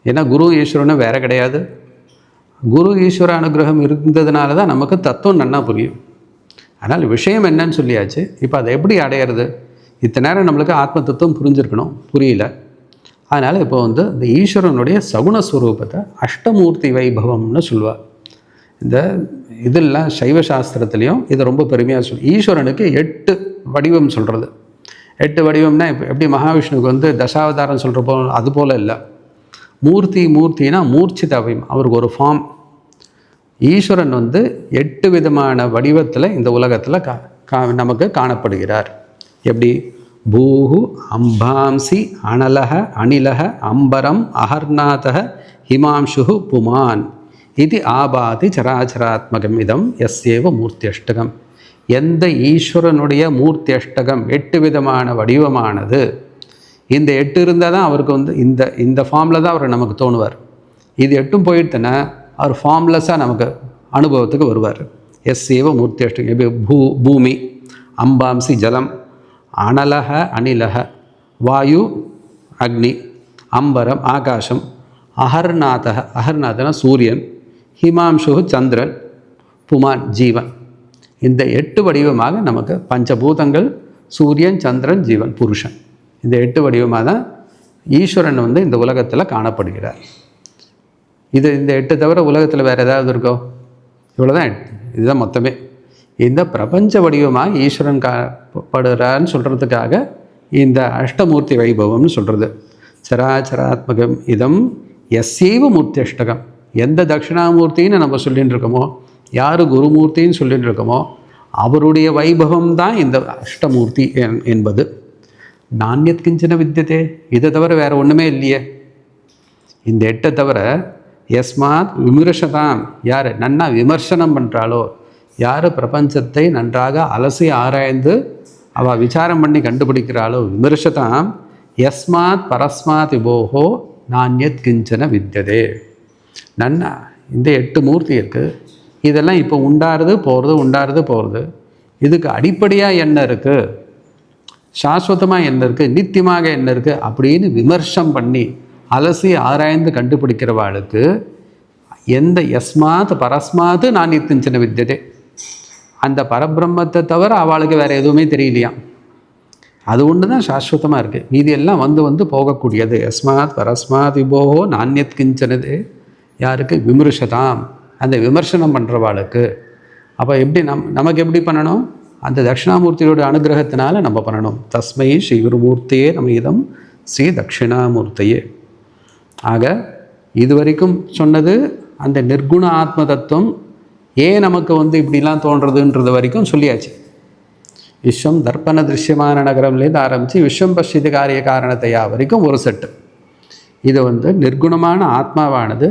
ஏன்னா குரு ஈஸ்வரனும் வேறு கிடையாது. குரு ஈஸ்வர அனுகிரகம் இருந்ததுனால தான் நமக்கு தத்துவம் நன்னா புரியும். அதனால் விஷயம் என்னன்னு சொல்லியாச்சு. இப்போ அதை எப்படி அடையிறது? இத்தனை நேரம் நம்மளுக்கு ஆத்ம தத்துவம் புரிஞ்சிருக்கணும், புரியல. அதனால் இப்போ வந்து இந்த ஈஸ்வரனுடைய சகுணஸ்வரூபத்தை அஷ்டமூர்த்தி வைபவம்னு சொல்லுவாள். இந்த இதெல்லாம் சைவ சாஸ்திரத்துலேயும் இதை ரொம்ப பெருமையாக ஈஸ்வரனுக்கு 8 வடிவம் சொல்கிறது. 8 வடிவம்னா இப்போ எப்படி மகாவிஷ்ணுவுக்கு வந்து தசாவதாரம் சொல்கிற போல் அது போல் இல்லை. மூர்த்தினா மூர்ச்சித அவயம், அவருக்கு ஒரு ஃபார்ம். ஈஸ்வரன் வந்து 8 விதமான வடிவத்தில் இந்த உலகத்தில் நமக்கு காணப்படுகிறார். எப்படி? பூஹு அம்பாம்சி அனலக அனிலக அம்பரம் அகர்நாதக ஹிமாம்சு புமான் இது ஆபாதி சராச்சராத்மகம் இதம் எஸ்யேவ மூர்த்தி அஷ்டகம். எந்த ஈஸ்வரனுடைய மூர்த்தி அஷ்டகம் 8 விதமான வடிவமானது, இந்த 8 இருந்தால் தான் அவருக்கு வந்து இந்த ஃபார்மில் தான் அவர் நமக்கு தோணுவார். இது 8ம் போயிடுத்துன்னா அவர் ஃபார்ம்லெஸ்ஸாக நமக்கு அனுபவத்துக்கு வருவார். எஸ்யேவ மூர்த்தி அஷ்டகம். எப்படி? பூமி, அம்பாம்சி ஜலம், அனலக அனிலக வாயு அக்னி, அம்பரம் ஆகாசம், அகர்நாதன சூரியன், ஹிமாம்சு சந்திரன், புமான் ஜீவன். இந்த 8 வடிவமாக நமக்கு பஞ்சபூதங்கள் சூரியன் சந்திரன் ஜீவன் புருஷன், இந்த 8 வடிவமாக தான் ஈஸ்வரன் வந்து இந்த உலகத்தில் காணப்படுகிறார். இந்த 8 தவிர உலகத்தில் வேறு ஏதாவது இருக்கோ? இவ்வளோதான், இதுதான் மொத்தமே. இந்த பிரபஞ்ச வடிவமாக ஈஸ்வரன் படுறான்னு சொல்கிறதுக்காக இந்த அஷ்டமூர்த்தி வைபவம்னு சொல்கிறது. சராச்சராத்மகம் இதம் எஸ்யைவ மூர்த்தி அஷ்டகம். எந்த தட்சிணாமூர்த்தின்னு நம்ம சொல்லிகிட்டு இருக்கோமோ, யார் குருமூர்த்தின்னு சொல்லிகிட்டு இருக்கோமோ அவருடைய வைபவம் தான் இந்த அஷ்டமூர்த்தி என்பது. நானியத் கிஞ்சன வித்தியதே, இதை தவிர வேறு ஒன்றுமே இல்லையே. இந்த 8 தவிர யஸ்மாத் விமர்சதாம், யார் நன்னா விமர்சனம் பண்ணுறாளோ, யார் பிரபஞ்சத்தை நன்றாக அலசி ஆராய்ந்து அவள் விசாரம் பண்ணி கண்டுபிடிக்கிறாளோ, விமர்சதாம் யஸ்மாத் பரஸ்மாத் விபோகோ நானியத் கிஞ்சன வித்தியதே. நன்னா இந்த 8 மூர்த்தி இருக்குது, இதெல்லாம் இப்போ உண்டாருது போகிறது. இதுக்கு அடிப்படையாக என்ன இருக்குது, சாஸ்வதமாக என்ன இருக்குது, நித்தியமாக என்ன இருக்குது அப்படின்னு விமர்சனம் பண்ணி அலசி ஆராய்ந்து கண்டுபிடிக்கிறவாளுக்கு எந்த யஸ்மாத் பரஸ்மாத் நானியத்தின் வித்தியதே, அந்த பரபிரம்மத்தை தவிர அவளுக்கு வேறு எதுவுமே தெரியலையாம். அது ஒன்று தான் சாஸ்வதமாக இருக்குது. மீதி எல்லாம் வந்து வந்து போகக்கூடியது. யஸ்மாத் பரஸ்மாத் விபோகோ நானியத் கிஞ்சனது யாருக்கு? விமர்சதாம், அந்த விமர்சனம் பண்ணுறவாளுக்கு. அப்போ எப்படி நமக்கு எப்படி பண்ணணும்? அந்த தட்சிணாமூர்த்தியோட அனுகிரகத்தினால நம்ம பண்ணணும். தஸ்மை ஸ்ரீ குருமூர்த்தியே நம்ம இதம் ஸ்ரீ தட்சிணாமூர்த்தியே. ஆக இதுவரைக்கும் சொன்னது அந்த நிர்குண ஆத்ம தத்துவம் ஏன் நமக்கு வந்து இப்படிலாம் தோன்றதுன்றது வரைக்கும் சொல்லியாச்சு. விஸ்வம் தர்ப்பண திருஷ்யமான நகரம்லேருந்து ஆரம்பித்து விஸ்வம் பஷ்யது காரிய காரணத்தையா வரைக்கும் ஒரு செட்டு. இது வந்து நிர்குணமான ஆத்மாவானது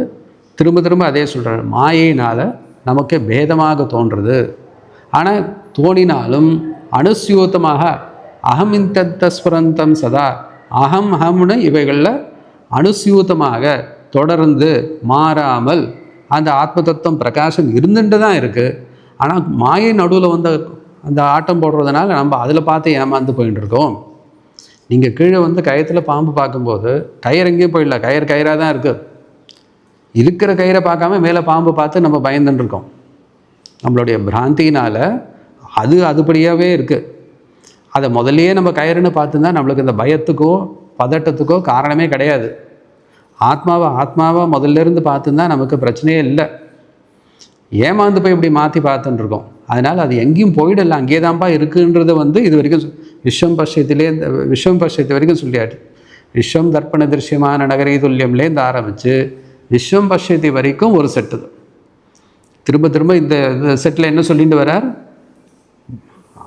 திரும்ப திரும்ப அதே சொல்கிறார், மாயினால் நமக்கு பேதமாக தோன்றுறது. ஆனால் தோணினாலும் அனுஸ்யூத்தமாக அகம் இந்தஸ்வரந்தம் சதா, அகம் அகம்னு இவைகளில் அனுஸ்யூத்தமாக தொடர்ந்து மாறாமல் அந்த ஆத்ம தத்துவம் பிரகாசம் இருந்துட்டு தான் இருக்குது. ஆனால் மாயை நடுவில் வந்து அந்த ஆட்டம் போடுறதுனால நம்ம அதில் பார்த்து ஏமாந்து போயின்னு இருக்கோம். நீங்கள் கீழே வந்து கயத்தில் பாம்பு பார்க்கும்போது கயிறு எங்கேயும் போயிடல, கயிறாக தான் இருக்குது. இருக்கிற கயிறை பார்க்காம மேலே பாம்பு பார்த்து நம்ம பயந்துட்டுருக்கோம். நம்மளுடைய பிராந்தினால் அதுபடியாகவே இருக்குது. அதை முதல்லையே நம்ம கயிறுன்னு பார்த்துருந்தா நம்மளுக்கு இந்த பயத்துக்கோ பதட்டத்துக்கோ காரணமே கிடையாது. ஆத்மாவை முதல்லேருந்து பார்த்துருந்தா நமக்கு பிரச்சனையே இல்லை. ஏமாந்து போய் இப்படி மாற்றி பார்த்துட்டுருக்கோம். அதனால் அது எங்கேயும் போயிடல, அங்கேயே தான்ப்பா இருக்குன்றது வந்து இது வரைக்கும் விஸ்வம் பஷ்யத்து வரைக்கும் சொல்லியாச்சு. விஸ்வம் தர்ப்பண திருஷ்யமான நகரி துல்லியம்லேருந்து ஆரம்பித்து விஸ்வம் பஷ்யத்தி வரைக்கும் ஒரு செட்டு. திரும்ப திரும்ப இந்த செட்டில் என்ன சொல்லிட்டு வரார்?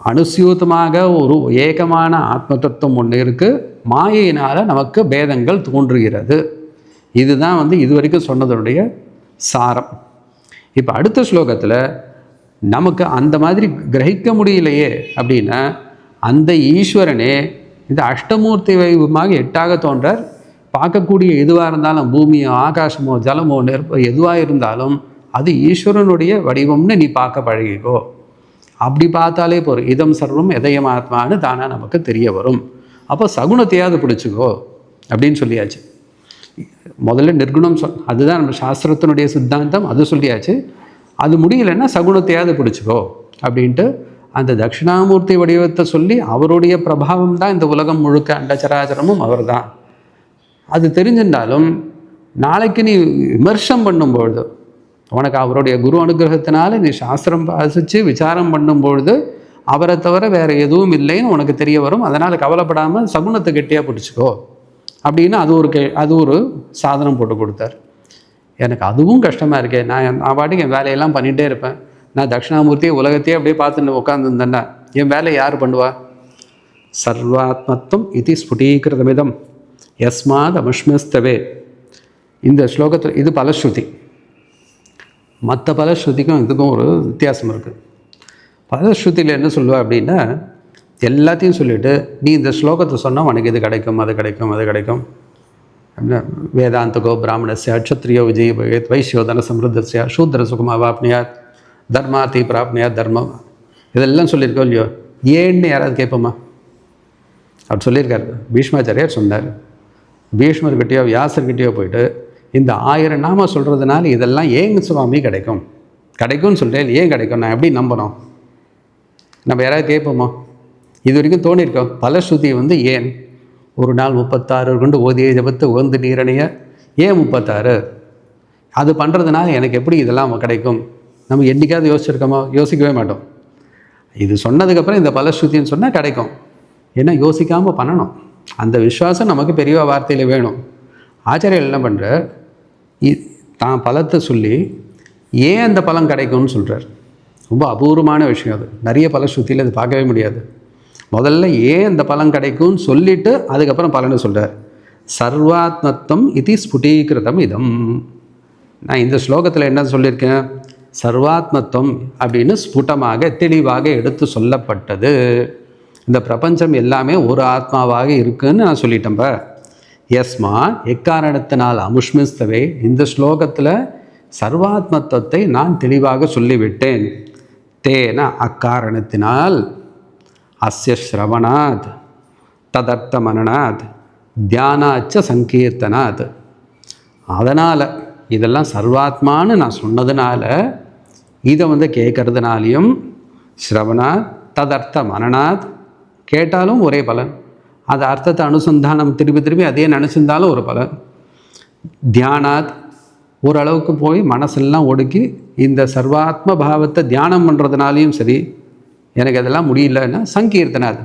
அனுசியூத்தமாக ஒரு ஏகமான ஆத்ம தத்துவம் ஒன்று இருக்குது, மாயினால் நமக்கு பேதங்கள் தோன்றுகிறது. இதுதான் வந்து இது வரைக்கும் சொன்னதனுடைய சாரம். இப்போ அடுத்த ஸ்லோகத்தில் நமக்கு அந்த மாதிரி கிரகிக்க முடியலையே அப்படின்னா, அந்த ஈஸ்வரனே இந்த அஷ்டமூர்த்தி வைபவமாக 8ஆக தோன்றார். பார்க்கக்கூடிய எதுவாக இருந்தாலும், பூமியோ ஆகாசமோ ஜலமோ நெருப்போ எதுவாக இருந்தாலும் அது ஈஸ்வரனுடைய வடிவம்னு நீ பார்க்க பழகிக்கோ. அப்படி பார்த்தாலே போதும், இதம் சர்வம் எதயம் ஆத்மான்னு தானாக நமக்கு தெரிய வரும். அப்போ சகுனத்தையாவது பிடிச்சிக்கோ அப்படின்னு சொல்லியாச்சு. முதல்ல நிர்குணம் அதுதான் நம்ம சாஸ்திரத்தினுடைய சித்தாந்தம், அது சொல்லியாச்சு. அது முடியலைன்னா சகுனத்தையாவது பிடிச்சிக்கோ அப்படின்ட்டு அந்த தட்சிணாமூர்த்தி வடிவத்தை சொல்லி அவருடைய பிரபாவம் தான் இந்த உலகம் முழுக்க, அண்டச்சராச்சரமும் அவர் தான். அது தெரிஞ்சிருந்தாலும் நாளைக்கு நீ விமர்சனம் பண்ணும்பொழுது, உனக்கு அவருடைய குரு அனுகிரகத்தினால நீ சாஸ்திரம் வாசித்து விசாரம் பண்ணும்பொழுது அவரை தவிர வேறு எதுவும் இல்லைன்னு உனக்கு தெரிய வரும். அதனால் கவலைப்படாமல் சகுனத்தை கெட்டியாக பிடிச்சிக்கோ அப்படின்னு அது ஒரு சாதனம் போட்டு கொடுத்தார். எனக்கு அதுவும் கஷ்டமாக இருக்கே. நான் பாட்டுக்கு என் வேலையெல்லாம் பண்ணிகிட்டே இருப்பேன். நான் தட்சிணாமூர்த்தியை உலகத்தையே அப்படியே பார்த்துட்டு உட்காந்துருந்தேன்னா என் வேலையை யார் பண்ணுவா? சர்வாத்மத்துவம் இது ஸ்புடீகிருதமிதம் யஸ்மாத் அமுஷ்மஸ்தவே. இந்த ஸ்லோகத்தில் இது பலஸ்ருதி. மற்ற பலஸ்ருதிக்கும் இதுக்கும் ஒரு வித்தியாசம் இருக்குது. பலஸ்ருதியில் என்ன சொல்லுவா அப்படின்னா, எல்லாத்தையும் சொல்லிவிட்டு நீ இந்த ஸ்லோகத்தை சொன்னால் உனக்கு இது கிடைக்கும், அது கிடைக்கும், அது கிடைக்கும் அப்படின்னா, வேதாந்தகோ பிராமணஸ்ய க்ஷத்ரியோ விஜய பவேத் வைஷ்யோதன சம்ருத்தஸ்ய சூத்ர சுகமாவாப்னியாத் தர்மாதி பிராப்னியாத் தர்மம், இதெல்லாம் சொல்லியிருக்கோம் இல்லையோ. ஏன்னு யாராவது கேட்போமா? அவர் சொல்லியிருக்காரு. பீஷ்மாச்சாரியார் சொன்னார். பீஷ்மர்கிட்டையோ வியாசர்கிட்டையோ போயிட்டு இந்த 1000 நாம சொல்கிறதுனால இதெல்லாம் ஏங்க சுவாமி கிடைக்கும்னு சொல்கிறேன், ஏன் கிடைக்கும், நான் எப்படி நம்பணும்? நம்ம யாராவது கேட்போமா? இது வரைக்கும் தோணியிருக்கோம். பலஸ்ருதி வந்து ஏன் ஒரு நாள் 36 கொண்டு ஓதிய ஜபத்து உகந்து நீரணிய, ஏன் 36? அது பண்ணுறதுனால எனக்கு எப்படி இதெல்லாம் கிடைக்கும்? நம்ம என்றைக்காவது யோசிச்சிருக்கோமா? யோசிக்கவே மாட்டோம். இது சொன்னதுக்கப்புறம் இந்த பலஸ்ருதின்னு சொன்னால் கிடைக்கும். ஏன்னா யோசிக்காமல் பண்ணணும். அந்த விஸ்வாசம் நமக்கு பெரிய வார்த்தையில் வேணும். ஆச்சாரியர் என்ன பண்ணுறார், தான் பலத்தை சொல்லி ஏன் அந்த பலன் கிடைக்கும்னு சொல்கிறார். ரொம்ப அபூர்வமான விஷயம் அது. நிறைய பலஸ்ருதியில் அது பார்க்கவே முடியாது. முதல்ல ஏன் அந்த பலன் கிடைக்கும்னு சொல்லிவிட்டு அதுக்கப்புறம் பலனை சொல்கிறார். சர்வாத்மத்துவம் இது ஸ்புடீகிருதம் இதம். நான் இந்த ஸ்லோகத்தில் என்ன சொல்லியிருக்கேன்? சர்வாத்மத்துவம் அப்படின்னு ஸ்புட்டமாக தெளிவாக எடுத்து சொல்லப்பட்டது. இந்த பிரபஞ்சம் எல்லாமே ஒரு ஆத்மாவாக இருக்குன்னு நான் சொல்லிட்டேன்ப்ப. யஸ்மா எக்காரணத்தினால் அமுஷ்மிஸ்தவே, இந்த ஸ்லோகத்தில் சர்வாத்மத்துவத்தை நான் தெளிவாக சொல்லிவிட்டேன். தேன அக்காரணத்தினால், அஸ்ய ஸ்ரவணாத் ததர்த்த மனநாத் தியானாச்ச சங்கீர்த்தனாத், அதனால் இதெல்லாம் சர்வாத்மான்னு நான் சொன்னதுனால இதை வந்து கேட்கறதுனாலையும் ஸ்ரவணாத் ததர்த்த மனநாத் கேட்டாலும் ஒரே பலன், அது அர்த்தத்தை அனுசந்தானம் திருப்பி திருப்பி அதே நினச்சிருந்தாலும் ஒரு பலன், தியானாத் ஓரளவுக்கு போய் மனசெல்லாம் ஒடுக்கி இந்த சர்வாத்ம பாவத்தை தியானம் பண்ணுறதுனாலையும் சரி, எனக்கு அதெல்லாம் முடியலன்னா சங்கீர்த்தனாத்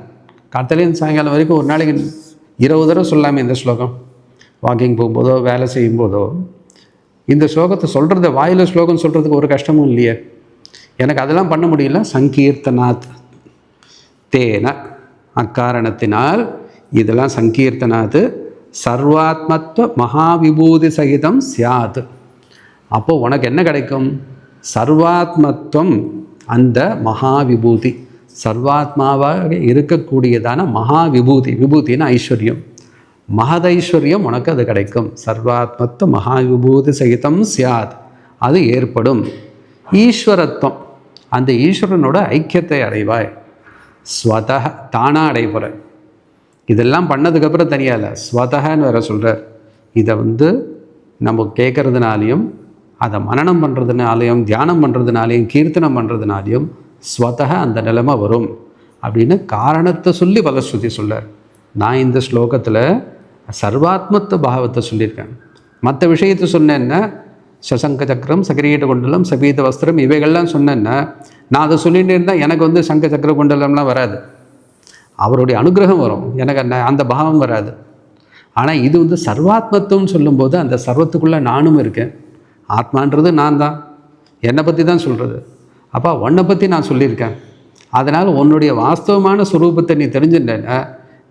காலையிலேருந்து சாயங்காலம் வரைக்கும் ஒரு நாளைக்கு 20 தடவை சொல்லாமே இந்த ஸ்லோகம். வாக்கிங் போகும்போதோ வேலை செய்யும்போதோ இந்த ஸ்லோகத்தை சொல்கிறத வாயில் ஸ்லோகம் சொல்கிறதுக்கு ஒரு கஷ்டமும் இல்லையே. எனக்கு அதெல்லாம் பண்ண முடியல. சங்கீர்த்தனாத் தேன அக்காரணத்தினால் இதெல்லாம் சங்கீர்த்தனாத் சர்வாத்மத்துவ மகாவிபூதி சகிதம் சியாத். அப்போது உனக்கு என்ன கிடைக்கும்? சர்வாத்மத்துவம், அந்த மகாவிபூதி, சர்வாத்மாவாக இருக்கக்கூடியதான மகாவிபூதி, விபூதின்னு ஐஸ்வர்யம், மகதைஸ்வர்யம் உனக்கு அது கிடைக்கும். சர்வாத்மத்துவ மகாவிபூதி சகிதம் சியாத், அது ஏற்படும். ஈஸ்வரத்துவம், அந்த ஈஸ்வரனோட ஐக்கியத்தை அடைவாய். ஸ்வதஹ, தானாக அடைபுற. இதெல்லாம் பண்ணதுக்கப்புறம் தெரியாத ஸ்வதஹன்னு வேற சொல்கிறார். இதை வந்து நம்ம கேட்கறதுனாலையும் அதை மனனம் பண்ணுறதுனாலையும் தியானம் பண்ணுறதுனாலையும் கீர்த்தனம் பண்ணுறதுனாலையும் ஸ்வதஹ அந்த நிலைமை வரும் அப்படின்னு காரணத்தை சொல்லி பலஸ்ருதி சொல்கிறார். நான் இந்த ஸ்லோகத்தில் சர்வாத்மத்துவ பாவத்தை சொல்லியிருக்கேன். மற்ற விஷயத்தை சொன்னேன்னா சசங்க சக்கரம் சகிரீட குண்டலம் சபீத வஸ்திரம் இவைகள்லாம் சொன்னேன்னா நான் அதை சொல்லிகிட்டே இருந்தால் எனக்கு வந்து சங்க சக்கர குண்டலம்லாம் வராது. அவருடைய அனுகிரகம் வரும், எனக்கு அந்த பாவம் வராது. ஆனால் இது வந்து சர்வாத்மத்துவம்னு சொல்லும்போது அந்த சர்வத்துக்குள்ளே நானும் இருக்கேன். ஆத்மான்றது நான் தான், என்னை பற்றி தான் சொல்கிறது. அப்போ உன்னை பற்றி நான் சொல்லியிருக்கேன். அதனால் உன்னுடைய வாஸ்தவமான ஸ்வரூபத்தை நீ தெரிஞ்சுட்டேன்னா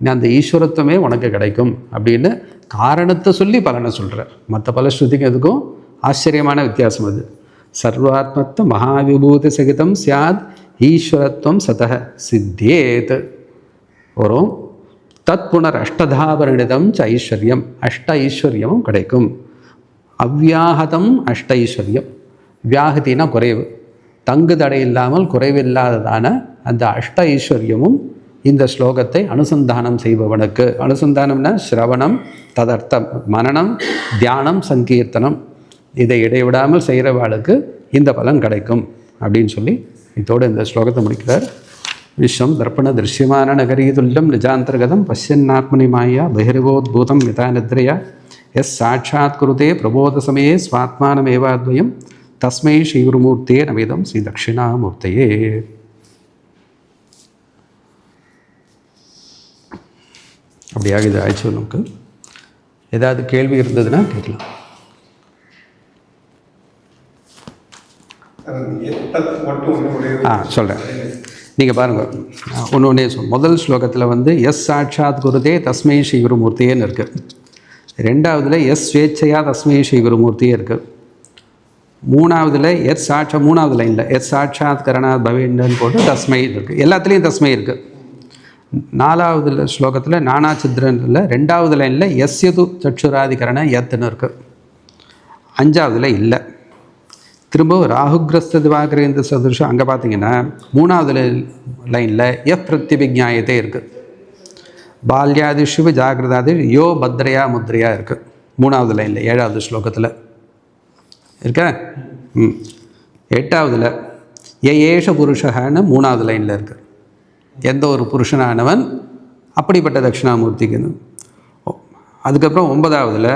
நீ அந்த ஈஸ்வரத்துவமே உனக்கு கிடைக்கும் அப்படின்னு காரணத்தை சொல்லி பலனை சொல்கிறார். மற்ற பலஸ்ருதிக்கு அதுக்கும் ஆச்சரியமான வித்தியாசம் அது. சர்வாத்மத்துவ மகாவிபூதி சகிதம் சியாத் ஈஸ்வரத்துவம் சதஹ சித்தியேத் வரும். தத் புனர் அஷ்டதாபரிணிதம் ச ஐஸ்வர்யம், அஷ்ட ஐஸ்வர்யமும் கிடைக்கும். அவ்வியாகதம் அஷ்ட ஐஸ்வர்யம், வியாகத்தினா குறைவு, தங்கு தடை இல்லாமல் குறைவில்லாததான அந்த அஷ்ட ஐஸ்வர்யமும் இந்த ஸ்லோகத்தை அனுசந்தானம் செய்பவனுக்கு, அனுசந்தானம்னா ஸ்ரவணம் ததர்த்தம் மனனம் தியானம் சங்கீர்த்தனம், இதை இடைவிடாமல் செய்கிறவாளுக்கு இந்த பலன் கிடைக்கும் அப்படின்னு சொல்லி இதோடு இந்த ஸ்லோகத்தை முடிக்கிறார். விஸ்வம் தர்ப்பண திருஷ்யமான நகரீதுல்யம் நிஜாந்தர்கதம் பசியன்னாத்மனி மாயா பகிர்வோத்பூதம் யதா நித்ரயா எஸ் சாட்சாத் குருதே பிரபோத சமயே ஸ்வாத்மானமேவாத்வயம் தஸ்மை ஸ்ரீகுருமூர்த்தே நமிதம் ஸ்ரீ தட்சிணாமூர்த்தையே. அப்படியாக இது ஆயிடுச்சு. நமக்கு ஏதாவது கேள்வி இருந்ததுன்னா கேட்கலாம். சொல்கிறேன், நீங்கள் பாருங்கள். ஒன்று முதல் ஸ்லோகத்தில் வந்து எஸ் சாட்சாத் குருதே தஸ்மை ஸ்ரீ குருமூர்த்தியேன்னு இருக்குது. ரெண்டாவதுல எஸ் ஸ்வேச்சையா தஸ்மை ஸ்ரீ குருமூர்த்தியே இருக்குது. மூணாவதுல எஸ் சாட்சா, மூணாவது லைனில் எஸ் சாட்சாத் கரணாத் பவேண்டன்னு போட்டு தஸ்மை இருக்குது. எல்லாத்துலேயும் தஸ்மை இருக்குது. நாலாவது ஸ்லோகத்தில் நானா சித்ரனில் ரெண்டாவது லைனில் எஸ்யது சட்சுராதிகரண எத்துன்னு இருக்குது. அஞ்சாவதுல இல்லை. திரும்ப ராகுகிரஸ்த திவாகரேந்திர சதுருஷம் அங்கே பார்த்தீங்கன்னா மூணாவது லைனில் எஃப் பிரத்யபிஜாயத்தே இருக்குது. பால்யாதிஷு ஜாகிரதாதி யோ பத்ரையா முத்ரையா இருக்குது மூணாவது லைனில், ஏழாவது ஸ்லோகத்தில் இருக்கா. எட்டாவதுல ஏஷ புருஷன்னு மூணாவது லைனில் இருக்குது. எந்த ஒரு புருஷனானவன் அப்படிப்பட்ட தட்சிணாமூர்த்திக்குன்னு. அதுக்கப்புறம் ஒன்பதாவதுல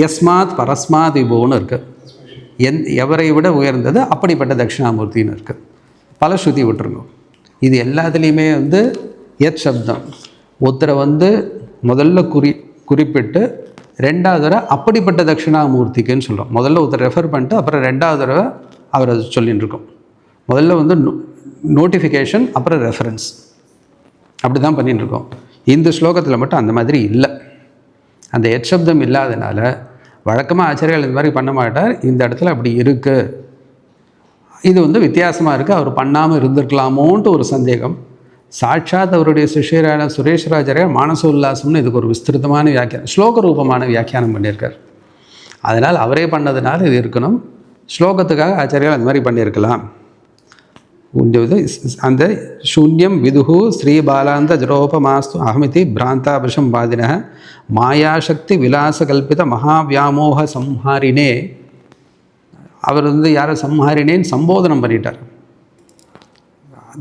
யஸ்மாத் பரஸ்மாத் விபோன்னு இருக்குது. எவரை விட உயர்ந்தது அப்படிப்பட்ட தட்சிணாமூர்த்தின்னு இருக்குது. பல ஸ்ருதி விட்டுருங்க. இது எல்லாத்துலேயுமே வந்து எத் சப்தம் ஒருத்தரை வந்து முதல்ல குறிப்பிட்டு ரெண்டாவது தடவை அப்படிப்பட்ட தட்சிணாமூர்த்திக்குன்னு சொல்கிறோம். முதல்ல ஒருத்தர் ரெஃபர் பண்ணிட்டு அப்புறம் ரெண்டாவது தடவை அவர் அது சொல்லின்னு இருக்கோம். முதல்ல வந்து நோட்டிஃபிகேஷன் அப்புறம் ரெஃபரன்ஸ், அப்படி தான் பண்ணிட்டு இருக்கோம். இந்த ஸ்லோகத்தில் மட்டும் அந்த மாதிரி இல்லை. அந்த எத் சப்தம் இல்லாதனால வழக்கமாக ஆச்சாரியர்கள் இந்த மாதிரி பண்ண மாட்டார். இந்த இடத்துல அப்படி இருக்குது. இது வந்து வித்தியாசமாக இருக்குது. அவர் பண்ணாமல் இருந்திருக்கலாமோன்ட்டு ஒரு சந்தேகம். சாட்சாத் அவருடைய சிஷ்யரான சுரேஸ்வராச்சாரியார் மானச உல்லாசம்னு இதுக்கு ஒரு விஸ்திருத்தமான வியாக்கியானம், ஸ்லோக ரூபமான வியாக்கியானம் பண்ணியிருக்கார். அதனால் அவரே பண்ணதுனால இது இருக்கணும். ஸ்லோகத்துக்காக ஆச்சாரியால் அந்த மாதிரி பண்ணியிருக்கலாம். இது அந்த சூன்யம் விதுகு ஸ்ரீபாலாந்த ஜரோபமாஸ்து அகமிதி பிராந்தாபிருஷம் வாதின மாயாசக்தி விலாசகல்பித மகாவியாமோக சம்ஹாரினே. அவர் யாரை சம்ஹாரினேன்னு சம்போதனம் பண்ணிட்டார்.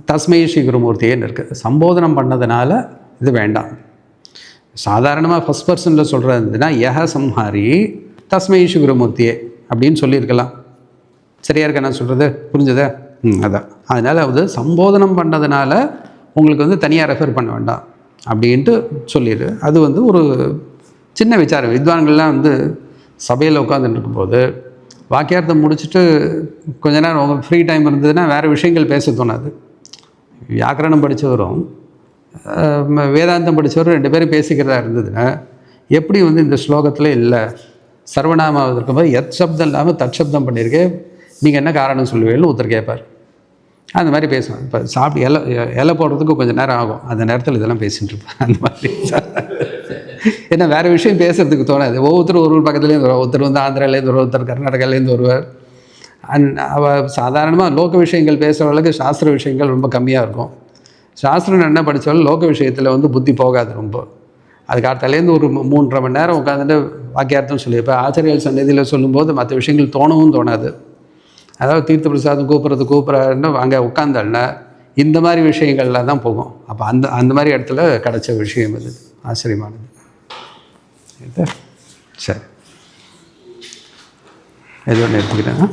தஸ்மை ஸ்ரீ குருமூர்த்தியேன்னு இருக்குது. சம்போதனம் பண்ணதுனால இது வேண்டாம். சாதாரணமாக ஃபஸ்ட் பர்சனில் சொல்கிறதுனா யஹ சம்ஹாரி தஸ்மை ஸ்ரீ குருமூர்த்தியே அப்படின்னு சொல்லியிருக்கலாம். சரியா இருக்க நான் சொல்கிறது? புரிஞ்சதா? அதான். அதனால் சம்போதனம் பண்ணதுனால உங்களுக்கு தனியாக ரெஃபர் பண்ண வேண்டாம் அப்படின்ட்டு சொல்லிடு. அது ஒரு சின்ன விசாரம். வித்வான்கள்லாம் சபையில் உட்காந்துட்டு இருக்கும்போது வாக்கியார்த்தம் முடிச்சுட்டு கொஞ்ச நேரம் உங்களுக்கு ஃப்ரீ டைம் இருந்ததுன்னா வேறு விஷயங்கள் பேச தோணாது. வியாக்கரணம் படித்தவரும் வேதாந்தம் படித்தவரும் 2 பேரும் பேசிக்கிறதா இருந்ததுன்னா எப்படி இந்த ஸ்லோகத்தில் இல்லை சர்வநாமாவது இருக்கும்போது எத் சப்தம் இல்லாமல் தற்சப்தம் பண்ணியிருக்கேன், நீங்கள் என்ன காரணம் சொல்லுவீங்கன்னு ஒருத்தர் கேட்பார். அந்த மாதிரி பேசுவேன். இப்போ சாப்பிட்டு இலை போடுறதுக்கு கொஞ்சம் நேரம் ஆகும். அந்த நேரத்தில் இதெல்லாம் பேசிகிட்டு இருப்பேன். அந்த மாதிரி ஏன்னா வேறு விஷயம் பேசுகிறதுக்கு தோணாது. ஒவ்வொருத்தரும் ஒரு பக்கத்துலேருந்து வருவார். ஒருத்தர் ஆந்திராலேருந்து வருவார், ஒருத்தர் கர்நாடகாலேருந்து வருவார். சாதாரணமாக லோக விஷயங்கள் பேசுகிறவர்களுக்கு சாஸ்திர விஷயங்கள் ரொம்ப கம்மியாக இருக்கும். சாஸ்திரம் என்ன படித்தாலும் லோக விஷயத்தில் புத்தி போகாது ரொம்ப. அதுக்கு அடுத்தாலேருந்து ஒரு 3.5 மணி நேரம் உட்காந்துட்டு வாக்கியார்த்தம் சொல்லியிருப்பேன். ஆச்சாரியர்கள் சந்நிதியில் சொல்லும்போது மற்ற விஷயங்கள் தோணவும் தோணாது. அதாவது தீர்த்த பிரசாதம் கூப்பிட்றாருன்னு அங்கே உட்காந்தாள்னா இந்த மாதிரி விஷயங்கள்லாம் தான் போகும். அப்போ அந்த மாதிரி இடத்துல கிடச்ச விஷயம் அது ஆச்சரியமானது. சரி, எது ஒன்று எடுத்துக்கிட்டேன்னா